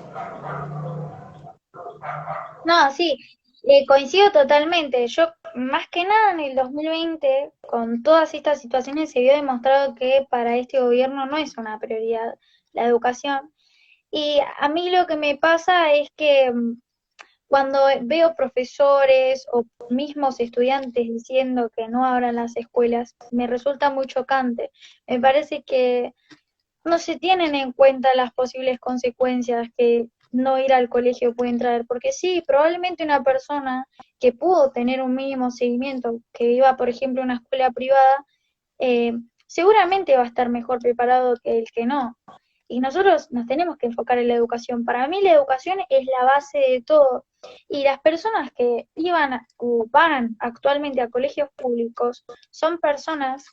No, sí, coincido totalmente. Yo, más que nada en el 2020, con todas estas situaciones, se vio demostrado que para este gobierno no es una prioridad la educación. Y a mí lo que me pasa es que cuando veo profesores o mismos estudiantes diciendo que no abran las escuelas, me resulta muy chocante. Me parece que no se tienen en cuenta las posibles consecuencias que no ir al colegio pueden traer, porque sí, probablemente una persona que pudo tener un mínimo seguimiento, que iba, por ejemplo, a una escuela privada, eh, seguramente va a estar mejor preparado que el que no. Y nosotros nos tenemos que enfocar en la educación. Para mí la educación es la base de todo. Y las personas que iban o van actualmente a colegios públicos son personas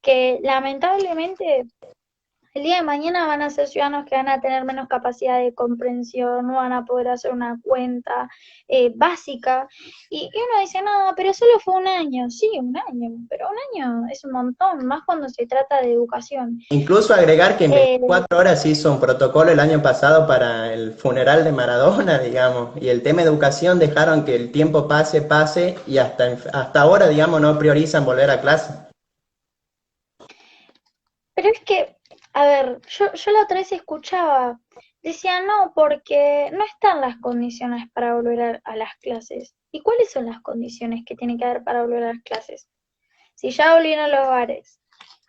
que lamentablemente el día de mañana van a ser ciudadanos que van a tener menos capacidad de comprensión, no van a poder hacer una cuenta básica. Y uno dice, no, pero solo fue un año. Sí, un año, pero un año es un montón, más cuando se trata de educación. Incluso agregar que en Eh, 24 horas se hizo un protocolo el año pasado para el funeral de Maradona, digamos, y el tema educación dejaron que el tiempo pase y hasta ahora, digamos, no priorizan volver a clase. pero es que, a ver, yo la otra vez escuchaba, decía, no, porque no están las condiciones para volver a las clases. ¿Y cuáles son las condiciones que tiene que haber para volver a las clases? Si ya volvieron los bares,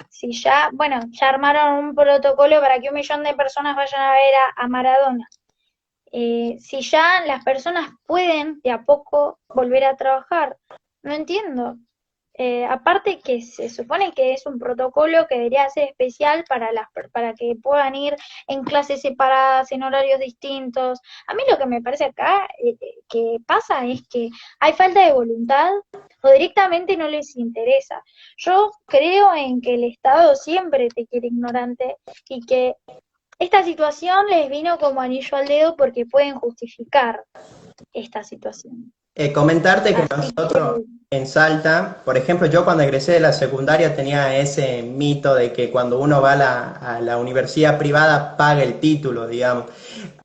si ya, bueno, ya armaron un protocolo para que 1 millón de personas vayan a ver a Maradona, si ya las personas pueden de a poco volver a trabajar, no entiendo. Aparte que se supone que es un protocolo que debería ser especial para que puedan ir en clases separadas, en horarios distintos. A mí lo que me parece acá que pasa es que hay falta de voluntad o directamente no les interesa. Yo creo en que el Estado siempre te quiere ignorante y que esta situación les vino como anillo al dedo porque pueden justificar esta situación. Comentarte que Así nosotros que en Salta, por ejemplo, yo cuando egresé de la secundaria tenía ese mito de que cuando uno va a la universidad privada paga el título, digamos.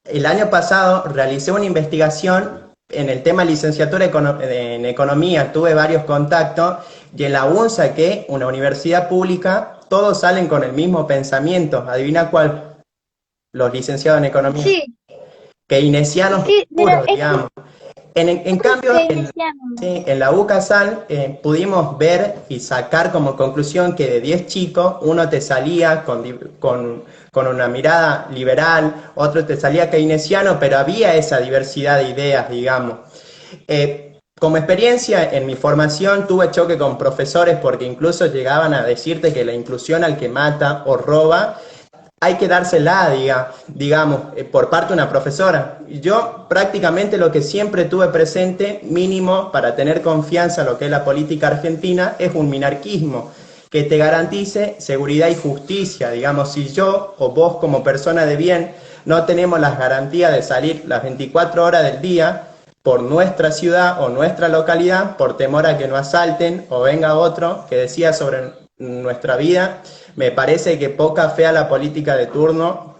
El año pasado realicé una investigación en el tema licenciatura en economía, tuve varios contactos y en la UNSA, que una universidad pública, todos salen con el mismo pensamiento. ¿Adivina cuál? Los licenciados en economía. sí, Keynesianos sí, pero puros, es digamos. En muy cambio, keynesiano. sí, en la UCASAL pudimos ver y sacar como conclusión que de 10 chicos, uno te salía con una mirada liberal, otro te salía keynesiano, pero había esa diversidad de ideas, digamos. Como experiencia en mi formación tuve choque con profesores porque incluso llegaban a decirte que la inclusión al que mata o roba hay que dársela, digamos, por parte de una profesora. Yo prácticamente lo que siempre tuve presente, mínimo para tener confianza en lo que es la política argentina, es un minarquismo que te garantice seguridad y justicia. Digamos, si yo o vos como persona de bien no tenemos las garantías de salir las 24 horas del día por nuestra ciudad o nuestra localidad, por temor a que nos asalten o venga otro que decida sobre nuestra vida, me parece que poca fe a la política de turno,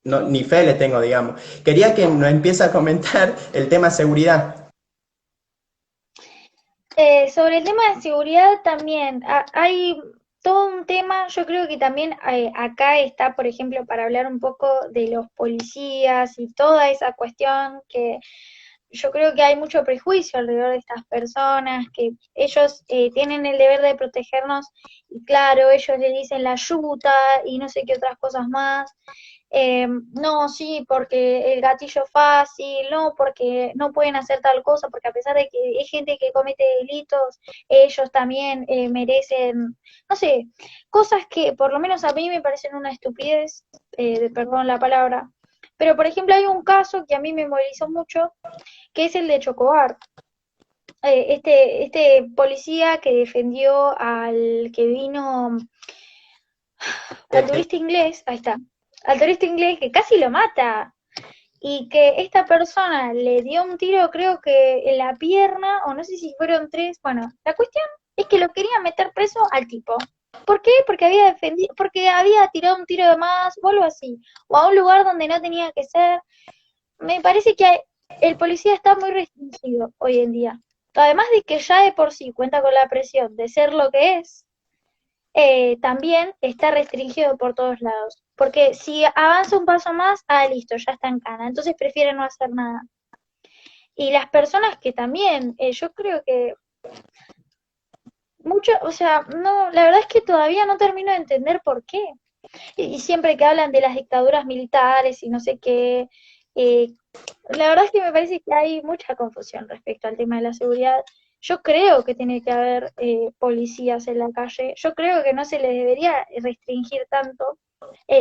no, ni fe le tengo, digamos. Quería que nos empiece a comentar el tema seguridad. Sobre el tema de seguridad también, hay todo un tema, yo creo que también acá está, por ejemplo, para hablar un poco de los policías y toda esa cuestión que yo creo que hay mucho prejuicio alrededor de estas personas, que ellos tienen el deber de protegernos y claro, ellos le dicen la yuta y no sé qué otras cosas más. No, sí, porque el gatillo fácil, no, porque no pueden hacer tal cosa, porque a pesar de que hay gente que comete delitos, ellos también merecen, no sé, cosas que por lo menos a mí me parecen una estupidez, perdón la palabra, pero por ejemplo hay un caso que a mí me movilizó mucho, que es el de Chocobar. Este policía que defendió al que vino, al Eh, turista inglés, ahí está, al turista inglés que casi lo mata, y que esta persona le dio un tiro, creo que en la pierna, o no sé si fueron tres, bueno, la cuestión es que lo quería meter preso al tipo. ¿Por qué? Porque había defendido, porque había tirado un tiro de más, o algo así, o a un lugar donde no tenía que ser. Me parece que el policía está muy restringido hoy en día. Además de que ya de por sí cuenta con la presión de ser lo que es, también está restringido por todos lados. Porque si avanza un paso más, listo, ya está en cana. Entonces prefiere no hacer nada. Y las personas que también, yo creo que mucho, o sea, no, la verdad es que todavía no termino de entender por qué. Y siempre que hablan de las dictaduras militares y no sé qué, eh, la verdad es que me parece que hay mucha confusión respecto al tema de la seguridad. Yo creo que tiene que haber policías en la calle. Yo creo que no se les debería restringir tanto.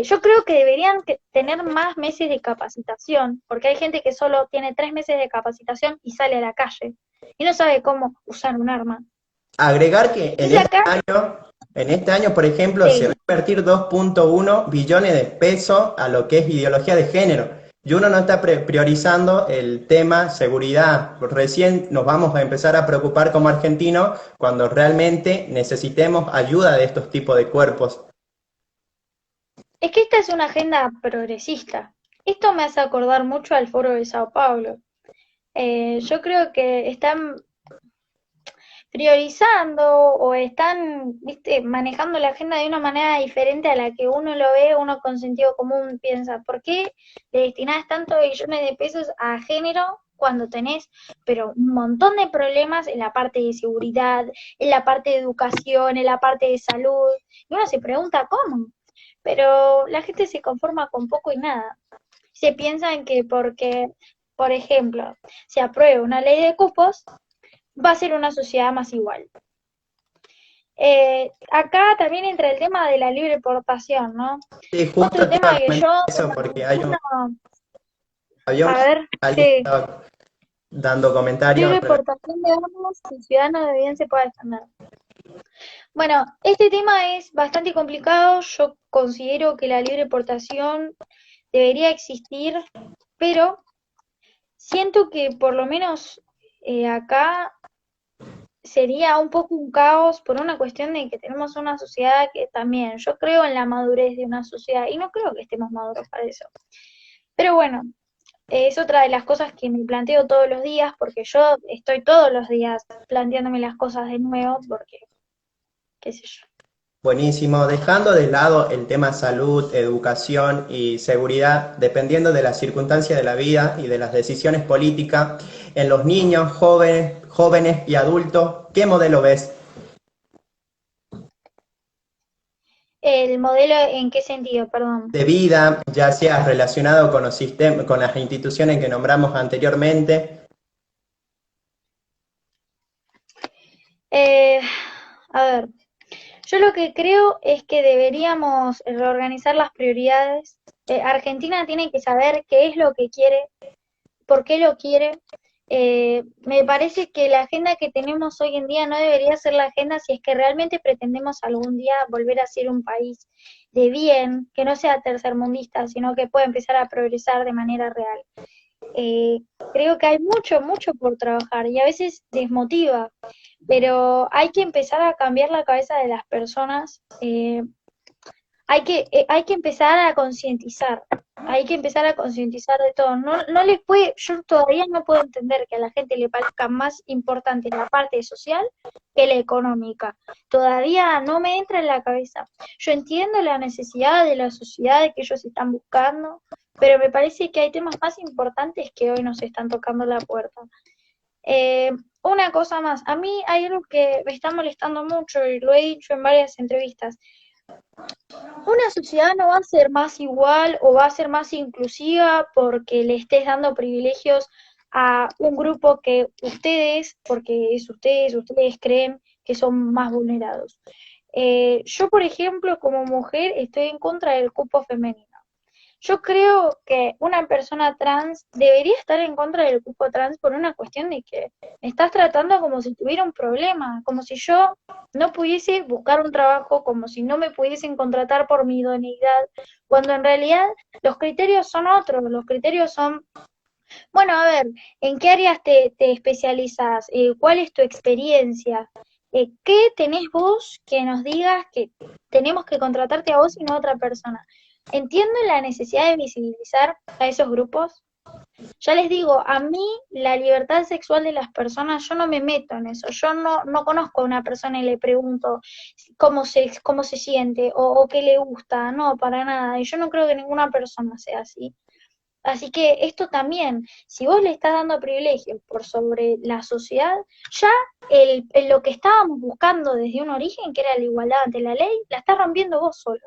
Yo creo que deberían tener más meses de capacitación, porque hay gente que solo tiene 3 meses de capacitación y sale a la calle y no sabe cómo usar un arma. Agregar que Entonces acá, en este año, por ejemplo, se va sí, a invertir 2.1 billones de pesos a lo que es ideología de género. Y uno no está priorizando el tema seguridad. Recién nos vamos a empezar a preocupar como argentinos cuando realmente necesitemos ayuda de estos tipos de cuerpos. es que esta es una agenda progresista. Esto me hace acordar mucho al Foro de Sao Paulo. Yo creo que están priorizando o están, viste, manejando la agenda de una manera diferente a la que uno lo ve, uno con sentido común piensa, ¿por qué le destinás tantos billones de pesos a género cuando tenés, pero un montón de problemas en la parte de seguridad, en la parte de educación, en la parte de salud? Y uno se pregunta cómo, pero la gente se conforma con poco y nada. Se piensa en que porque, por ejemplo, se apruebe una ley de cupos, va a ser una sociedad más igual. Acá también entra el tema de la libre portación, ¿no? Sí, Otro justo te iba a tema que yo, comentar eso porque uno, había a ver, alguien que sí, estaba dando comentarios. libre portación de armas y ciudadanos de bien se puede defender. Bueno, este tema es bastante complicado. Yo considero que la libre portación debería existir, pero siento que por lo menos acá sería un poco un caos por una cuestión de que tenemos una sociedad que también, yo creo en la madurez de una sociedad y no creo que estemos maduros para eso. Pero bueno, es otra de las cosas que me planteo todos los días porque yo estoy todos los días planteándome las cosas de nuevo porque, qué sé yo. Buenísimo, dejando de lado el tema salud, educación y seguridad, dependiendo de las circunstancias de la vida y de las decisiones políticas, en los niños, jóvenes y adultos, ¿qué modelo ves? ¿El modelo en qué sentido? Perdón. De vida, ya sea relacionado con los con las instituciones que nombramos anteriormente. Eh, a ver, yo lo que creo es que deberíamos reorganizar las prioridades. Argentina tiene que saber qué es lo que quiere, por qué lo quiere. Me parece que la agenda que tenemos hoy en día no debería ser la agenda si es que realmente pretendemos algún día volver a ser un país de bien, que no sea tercermundista, sino que pueda empezar a progresar de manera real. Eh, Creo que hay mucho, mucho por trabajar y a veces desmotiva, pero hay que empezar a cambiar la cabeza de las personas. Hay que empezar a concientizar, hay que empezar a concientizar de todo. No, no les puede, yo todavía no puedo entender que a la gente le parezca más importante la parte social que la económica. Todavía no me entra en la cabeza. Yo entiendo la necesidad de la sociedad que ellos están buscando, pero me parece que hay temas más importantes que hoy nos están tocando la puerta. Eh, una cosa más, a mí hay algo que me está molestando mucho y lo he dicho en varias entrevistas. Una sociedad no va a ser más igual o va a ser más inclusiva porque le estés dando privilegios a un grupo que ustedes, porque es ustedes creen que son más vulnerados. Yo, por ejemplo, como mujer, estoy en contra del cupo femenino. Yo creo que una persona trans debería estar en contra del cupo trans por una cuestión de que me estás tratando como si tuviera un problema, como si yo no pudiese buscar un trabajo, como si no me pudiesen contratar por mi idoneidad, cuando en realidad los criterios son otros, los criterios son, bueno, a ver, ¿en qué áreas te especializas? ¿Cuál es tu experiencia? ¿Qué tenés vos que nos digas que tenemos que contratarte a vos y no a otra persona? Entiendo la necesidad de visibilizar a esos grupos. Ya les digo, a mí la libertad sexual de las personas, yo no me meto en eso. Yo no conozco a una persona y le pregunto cómo se siente o qué le gusta. No, para nada. Y yo no creo que ninguna persona sea así. Así que esto también, si vos le estás dando privilegios por sobre la sociedad, ya lo que estábamos buscando desde un origen, que era la igualdad ante la ley, la estás rompiendo vos solo.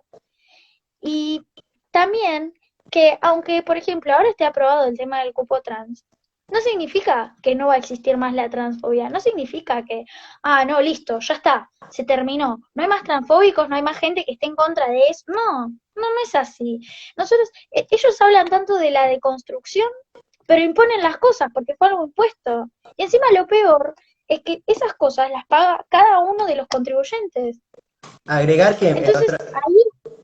Y también que aunque, por ejemplo, ahora esté aprobado el tema del cupo trans, no significa que no va a existir más la transfobia, no significa que, no, listo, ya está, se terminó, no hay más transfóbicos, no hay más gente que esté en contra de eso, no es así. Nosotros, ellos hablan tanto de la deconstrucción, pero imponen las cosas porque fue algo impuesto. Y encima lo peor es que esas cosas las paga cada uno de los contribuyentes. Agregar que Entonces, ahí,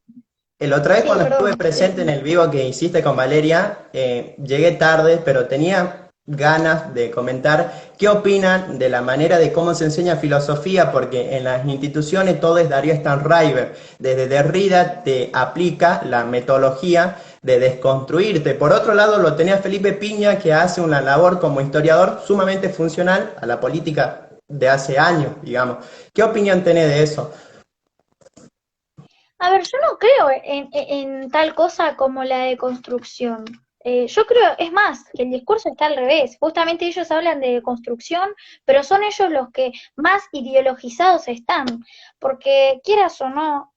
el otra vez sí, cuando estuve perdón. presente en el vivo que hiciste con Valeria, llegué tarde, pero tenía ganas de comentar qué opinan de la manera de cómo se enseña filosofía, porque en las instituciones todo es Darío Stanriver. Desde Derrida te aplica la metodología de desconstruirte. Por otro lado, lo tenía Felipe Piña, que hace una labor como historiador sumamente funcional a la política de hace años, digamos. ¿Qué opinión tenés de eso? A ver, yo no creo en tal cosa como la deconstrucción. Yo creo, es más, que el discurso está al revés. Justamente ellos hablan de deconstrucción, pero son ellos los que más ideologizados están. Porque quieras o no,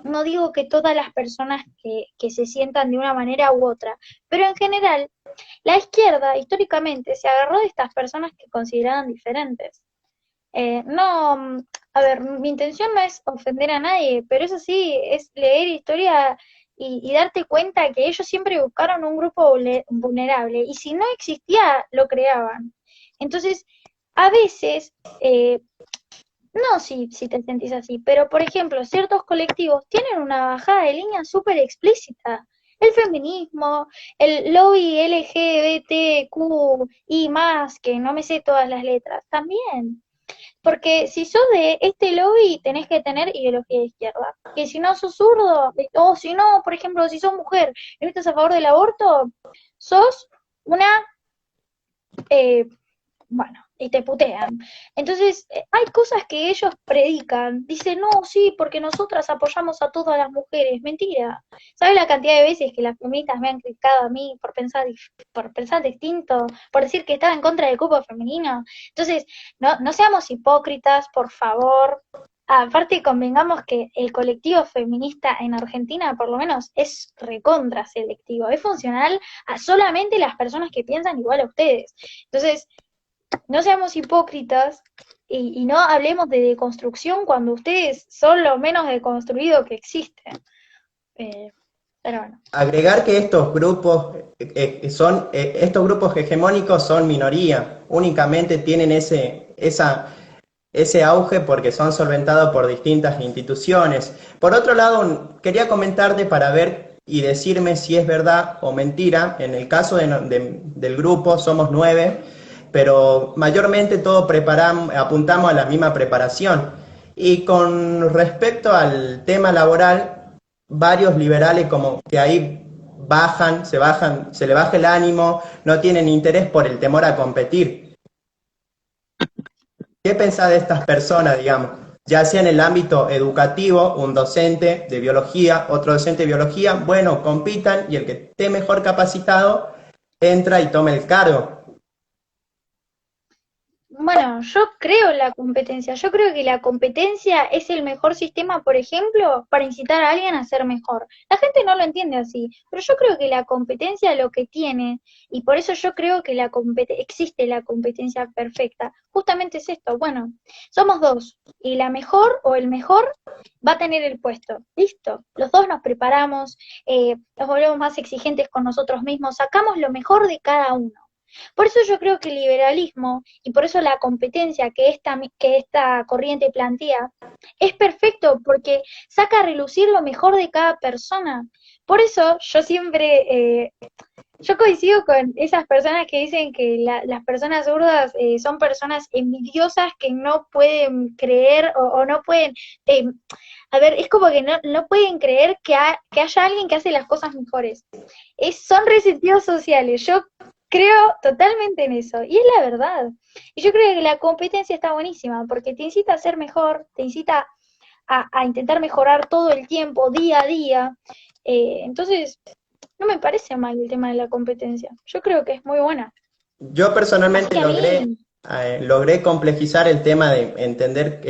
no digo que todas las personas que se sientan de una manera u otra, pero en general, la izquierda históricamente se agarró de estas personas que consideraban diferentes. No, a ver, mi intención no es ofender a nadie, pero eso sí, es leer historia y darte cuenta que ellos siempre buscaron un grupo vulnerable y si no existía, lo creaban. Entonces, a veces, no si te sentís así, pero por ejemplo, ciertos colectivos tienen una bajada de línea súper explícita. El feminismo, el lobby LGBTQ y más, que no me sé todas las letras, también. Porque si sos de este lobby, tenés que tener ideología de izquierda. Que si no sos zurdo, o si no, por ejemplo, si sos mujer y no estás a favor del aborto, sos una, eh, bueno, y te putean. Entonces, hay cosas que ellos predican. Dicen, no, sí, porque nosotras apoyamos a todas las mujeres. Mentira. ¿Sabes la cantidad de veces que las feministas me han criticado a mí por pensar distinto, por decir que estaba en contra del cupo femenino? Entonces, no seamos hipócritas, por favor. Aparte, convengamos que el colectivo feminista en Argentina, por lo menos, es recontra selectivo. Es funcional a solamente las personas que piensan igual a ustedes. Entonces, no seamos hipócritas y no hablemos de deconstrucción cuando ustedes son lo menos deconstruido que existe. Pero bueno. Agregar que estos grupos estos grupos hegemónicos son minoría, únicamente tienen ese auge porque son solventados por distintas instituciones. Por otro lado, quería comentarte para ver y decirme si es verdad o mentira. En el caso del grupo somos 9, pero mayormente todos apuntamos a la misma preparación. Y con respecto al tema laboral, varios liberales como que ahí se le baja el ánimo, no tienen interés por el temor a competir. ¿Qué pensás de estas personas, digamos? Ya sea en el ámbito educativo, un docente de biología, otro docente de biología, bueno, compitan y el que esté mejor capacitado entra y toma el cargo. Bueno, yo creo en la competencia. Yo creo que la competencia es el mejor sistema, por ejemplo, para incitar a alguien a ser mejor. La gente no lo entiende así, pero yo creo que la competencia lo que tiene, y por eso yo creo que existe la competencia perfecta, justamente es esto. Bueno, somos dos, y la mejor o el mejor va a tener el puesto. Listo. Los dos nos preparamos, nos volvemos más exigentes con nosotros mismos, sacamos lo mejor de cada uno. Por eso yo creo que el liberalismo y por eso la competencia que esta corriente plantea es perfecto porque saca a relucir lo mejor de cada persona. Por eso yo siempre, yo coincido con esas personas que dicen que las personas zurdas son personas envidiosas que no pueden creer o no pueden, eh, a ver, es como que no pueden creer que haya alguien que hace las cosas mejores. Son resentidos sociales. Yo creo totalmente en eso, y es la verdad. Y yo creo que la competencia está buenísima, porque te incita a ser mejor, te incita a intentar mejorar todo el tiempo, día a día. Entonces, no me parece mal el tema de la competencia. Yo creo que es muy buena. Yo Así personalmente que a mí, logré complejizar el tema de entender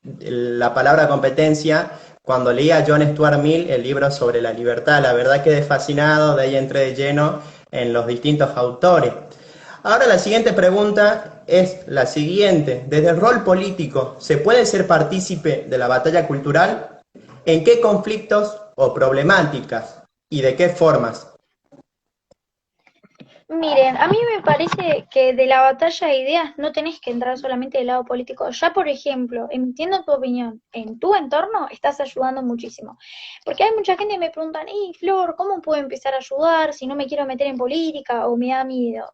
la palabra competencia cuando leí a John Stuart Mill el libro sobre la libertad. La verdad quedé fascinado, de ahí entré de lleno en los distintos autores. Ahora la siguiente pregunta es la siguiente. Desde el rol político, ¿se puede ser partícipe de la batalla cultural? ¿En qué conflictos o problemáticas? ¿Y de qué formas? Miren, a mí me parece que de la batalla de ideas no tenés que entrar solamente del lado político. Ya, por ejemplo, entiendo tu opinión, en tu entorno estás ayudando muchísimo. Porque hay mucha gente que me preguntan, Flor, ¿cómo puedo empezar a ayudar si no me quiero meter en política o me da miedo?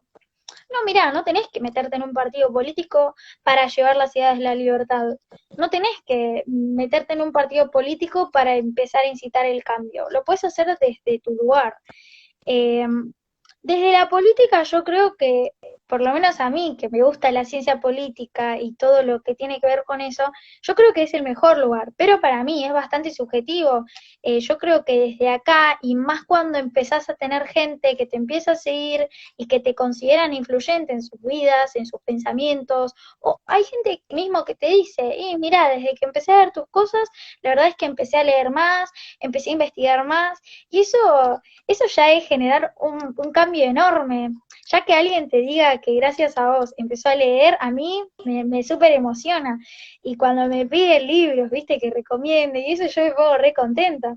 No, mirá, no tenés que meterte en un partido político para llevar las ideas de la libertad. No tenés que meterte en un partido político para empezar a incitar el cambio. Lo puedes hacer desde tu lugar. Eh, Desde la política yo creo que, por lo menos a mí, que me gusta la ciencia política y todo lo que tiene que ver con eso, yo creo que es el mejor lugar, pero para mí es bastante subjetivo. Yo creo que desde acá, y más cuando empezás a tener gente que te empieza a seguir y que te consideran influyente en sus vidas, en sus pensamientos, o hay gente mismo que te dice, mira, desde que empecé a ver tus cosas, la verdad es que empecé a leer más, empecé a investigar más, y eso ya es generar un cambio enorme. Ya que alguien te diga que gracias a vos empezó a leer, a mí me súper emociona. Y cuando me piden libros, viste, que recomiende, y eso yo me pongo re contenta.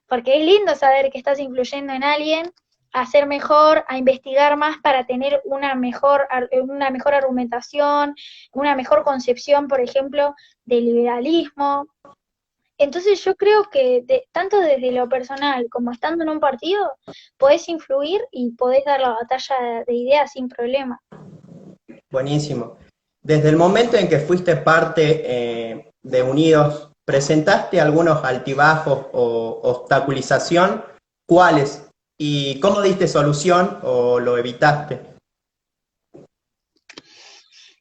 Porque es lindo saber que estás influyendo en alguien a ser mejor, a investigar más para tener una mejor argumentación, una mejor concepción, por ejemplo, del liberalismo. Entonces yo creo que tanto desde lo personal como estando en un partido, podés influir y podés dar la batalla de ideas sin problema. Buenísimo. Desde el momento en que fuiste parte de Unidos, ¿presentaste algunos altibajos o obstaculización? ¿Cuáles? ¿Y cómo diste solución o lo evitaste?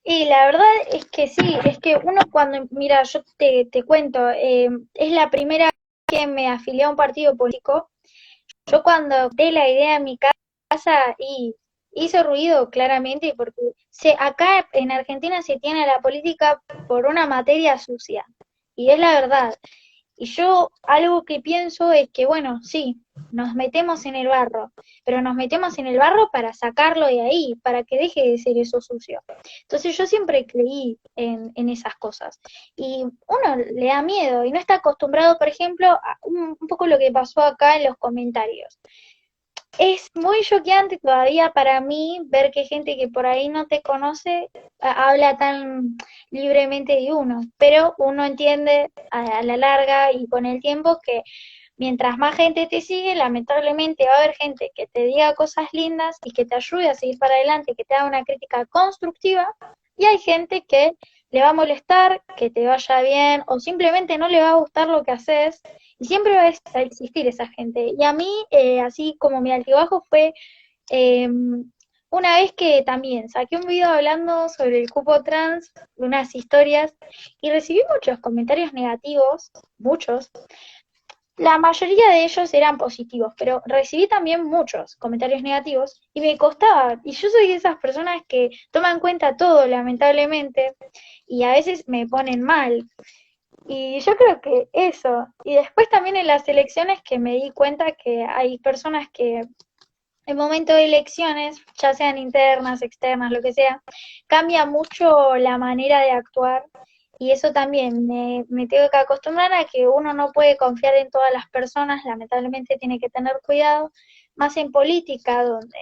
Y la verdad es que sí, es que uno cuando, mira, yo te cuento, es la primera vez que me afilié a un partido político. Yo cuando de la idea en mi casa y hizo ruido claramente porque acá en Argentina se tiene la política por una materia sucia y es la verdad. Y yo algo que pienso es que, bueno, sí, nos metemos en el barro, pero nos metemos en el barro para sacarlo de ahí, para que deje de ser eso sucio. Entonces yo siempre creí en esas cosas. Y uno le da miedo y no está acostumbrado, por ejemplo, a un poco lo que pasó acá en los comentarios. Es muy choqueante todavía para mí ver que gente que por ahí no te conoce habla tan libremente de uno, pero uno entiende a la larga y con el tiempo que mientras más gente te sigue, lamentablemente va a haber gente que te diga cosas lindas y que te ayude a seguir para adelante, que te haga una crítica constructiva, y hay gente que le va a molestar, que te vaya bien, o simplemente no le va a gustar lo que haces, y siempre va a existir esa gente. Y a mí, así como mi altibajo fue eh, una vez que también saqué un video hablando sobre el cupo trans, unas historias, y recibí muchos comentarios negativos, muchos. La mayoría de ellos eran positivos, pero recibí también muchos comentarios negativos y me costaba. Y yo soy de esas personas que toman en cuenta todo, lamentablemente, y a veces me ponen mal. Y yo creo que eso. Y después también en las elecciones que me di cuenta que hay personas que en momento de elecciones, ya sean internas, externas, lo que sea, cambia mucho la manera de actuar y eso también me tengo que acostumbrar a que uno no puede confiar en todas las personas, lamentablemente tiene que tener cuidado, más en política, donde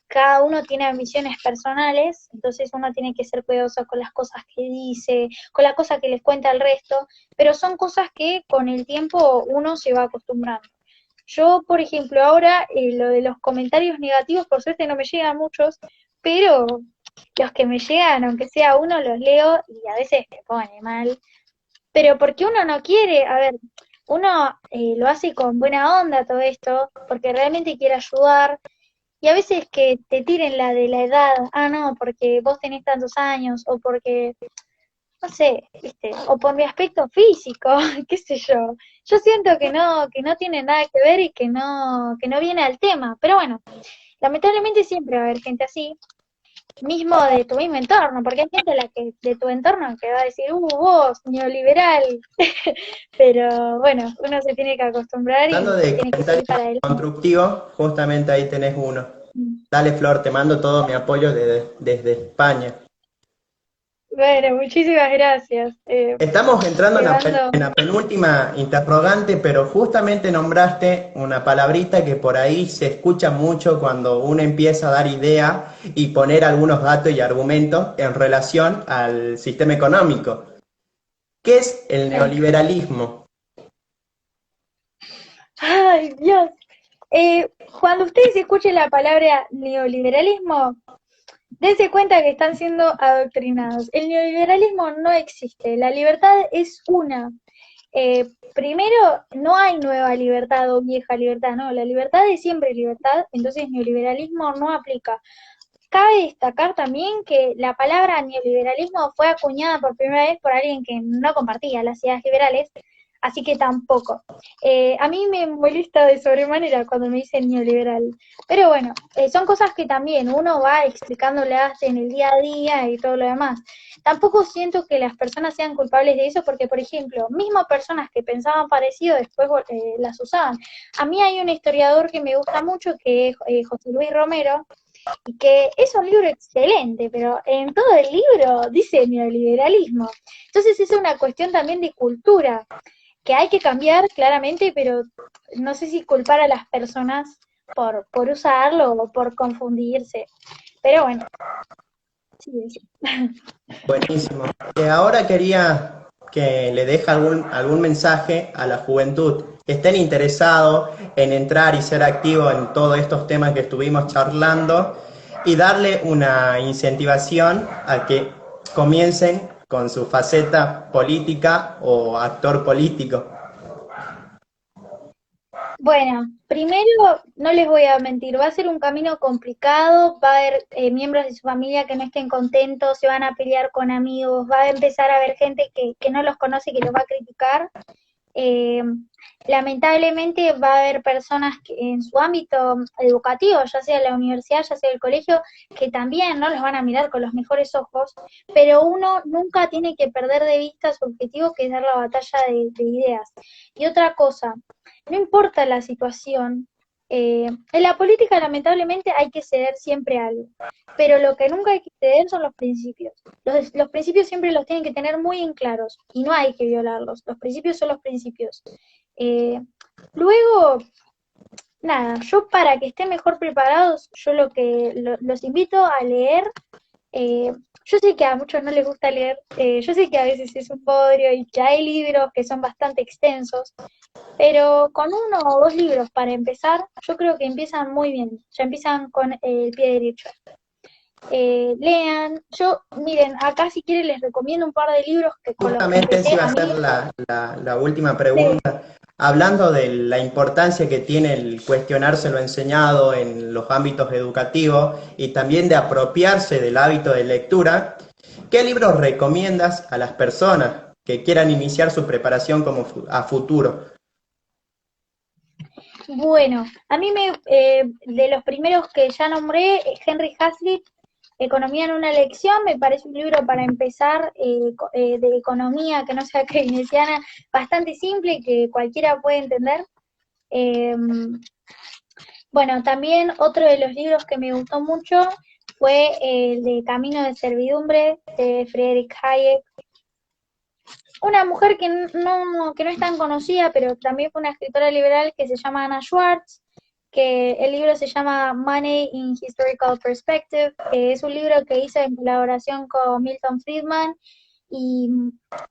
cada uno tiene ambiciones personales, entonces uno tiene que ser cuidadoso con las cosas que dice, con las cosas que les cuenta al resto, pero son cosas que con el tiempo uno se va acostumbrando. Yo, por ejemplo, ahora lo de los comentarios negativos, por suerte no me llegan muchos, pero los que me llegan, aunque sea uno, los leo y a veces me pone mal. Pero porque uno no quiere, a ver, uno lo hace con buena onda todo esto, porque realmente quiere ayudar, y a veces que te tiren la de la edad, no, porque vos tenés tantos años, o porque no sé, ¿viste? O por mi aspecto físico, qué sé yo. Yo siento que no tiene nada que ver y que no viene al tema. Pero bueno, lamentablemente siempre va a haber gente así, mismo de tu mismo entorno, porque hay gente de tu entorno que va a decir, vos, neoliberal. Pero bueno, uno se tiene que acostumbrar Hablando y de tiene que seguir comentarios para él. constructivos, justamente ahí tenés uno. Dale, Flor, te mando todo mi apoyo desde España. Bueno, muchísimas gracias. Estamos entrando Te mando. en la penúltima interrogante, pero justamente nombraste una palabrita que por ahí se escucha mucho cuando uno empieza a dar idea y poner algunos datos y argumentos en relación al sistema económico. ¿Qué es el Sí. neoliberalismo? Ay, Dios. Cuando ustedes escuchen la palabra neoliberalismo, dense cuenta que están siendo adoctrinados. El neoliberalismo no existe. La libertad es una. Primero, no hay nueva libertad o vieja libertad, no. La libertad es siempre libertad, entonces neoliberalismo no aplica. Cabe destacar también que la palabra neoliberalismo fue acuñada por primera vez por alguien que no compartía las ideas liberales, así que tampoco. A mí me molesta de sobremanera cuando me dicen neoliberal, pero bueno, son cosas que también uno va explicándolas en el día a día y todo lo demás. Tampoco siento que las personas sean culpables de eso porque, por ejemplo, mismo personas que pensaban parecido después las usaban. A mí hay un historiador que me gusta mucho que es José Luis Romero, y que es un libro excelente, pero en todo el libro dice neoliberalismo. Entonces es una cuestión también de cultura, que hay que cambiar claramente, pero no sé si culpar a las personas por usarlo o por confundirse. Pero bueno, sí, sí. Buenísimo. Ahora quería que le deje algún mensaje a la juventud que estén interesados en entrar y ser activos en todos estos temas que estuvimos charlando y darle una incentivación a que comiencen con su faceta política o actor político. Bueno, primero, no les voy a mentir, va a ser un camino complicado, va a haber miembros de su familia que no estén contentos, se van a pelear con amigos, va a empezar a haber gente que no los conoce y que los va a criticar. Eh, Lamentablemente va a haber personas que en su ámbito educativo, ya sea la universidad, ya sea el colegio, que también no los van a mirar con los mejores ojos, pero uno nunca tiene que perder de vista su objetivo, que es dar la batalla de ideas. Y otra cosa, no importa la situación, en la política lamentablemente hay que ceder siempre algo, pero lo que nunca hay que ceder son los principios. Los principios siempre los tienen que tener muy en claros y no hay que violarlos. Los principios son los principios. Eh, Luego, nada, yo para que estén mejor preparados, yo los invito a leer. eh, yo sé que a muchos no les gusta leer, yo sé que a veces es un bodrio y que hay libros que son bastante extensos, pero con uno o dos libros para empezar, yo creo que empiezan muy bien, ya empiezan con el pie derecho. Lean, miren, acá si quieren les recomiendo un par de libros que con los que Justamente esa empecé iba a a ser mí. la última Sí, pregunta. Hablando de la importancia que tiene el cuestionarse lo enseñado en los ámbitos educativos y también de apropiarse del hábito de lectura, ¿qué libros recomiendas a las personas que quieran iniciar su preparación a futuro? bueno, a mí de los primeros que ya nombré, Henry Hazlitt, Economía en una lección, me parece un libro para empezar de economía que no sea keynesiana, bastante simple que cualquiera puede entender. Eh, bueno, también otro de los libros que me gustó mucho fue el de Camino de Servidumbre de Friedrich Hayek. Una mujer que no es tan conocida, pero también fue una escritora liberal que se llama Anna Schwartz, que el libro se llama Money in Historical Perspective, que es un libro que hice en colaboración con Milton Friedman y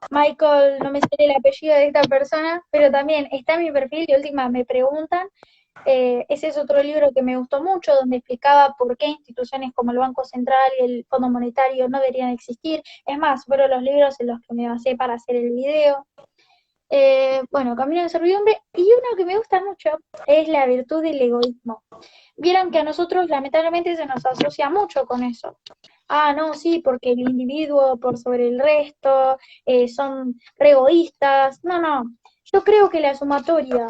Michael, no me sale el apellido de esta persona, pero también está en mi perfil y última me preguntan. Ese es otro libro que me gustó mucho, donde explicaba por qué instituciones como el Banco Central y el Fondo Monetario no deberían existir. Es más, fueron los libros en los que me basé para hacer el video. Bueno, Camino de Servidumbre. Y uno que me gusta mucho es La virtud del egoísmo. Vieron que a nosotros lamentablemente se nos asocia mucho con eso. Ah, no, sí, porque el individuo por sobre el resto son re egoístas. No, no. Yo creo que la sumatoria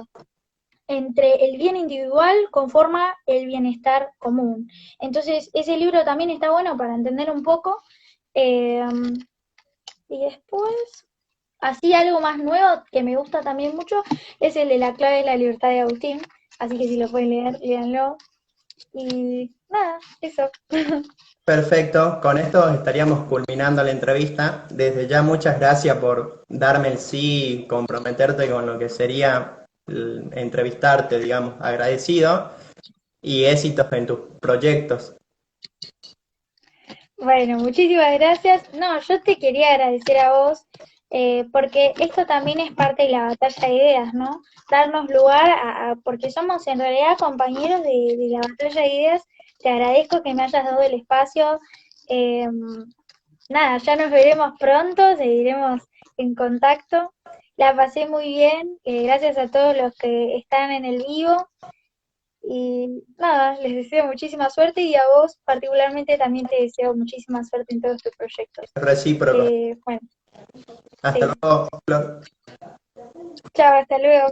entre el bien individual conforma el bienestar común. Entonces, ese libro también está bueno para entender un poco. Eh, y después, así algo más nuevo que me gusta también mucho es el de La clave de la libertad de Agustín. Así que si lo pueden leer, léanlo. Y nada, eso. Perfecto, con esto estaríamos culminando la entrevista. Desde ya muchas gracias por darme el sí y comprometerte con lo que sería entrevistarte, digamos, agradecido y éxitos en tus proyectos. Bueno, muchísimas gracias. No, yo te quería agradecer a vos, porque esto también es parte de la batalla de ideas, ¿no? Darnos lugar porque somos en realidad compañeros de la batalla de ideas. Te agradezco que me hayas dado el espacio. Eh, Nada, ya nos veremos pronto, seguiremos en contacto. La pasé muy bien, gracias a todos los que están en el vivo. Y nada, les deseo muchísima suerte y a vos particularmente también te deseo muchísima suerte en todos tus proyectos. Recíproco. Bueno, Hasta sí. luego, Flor. Chao, hasta luego.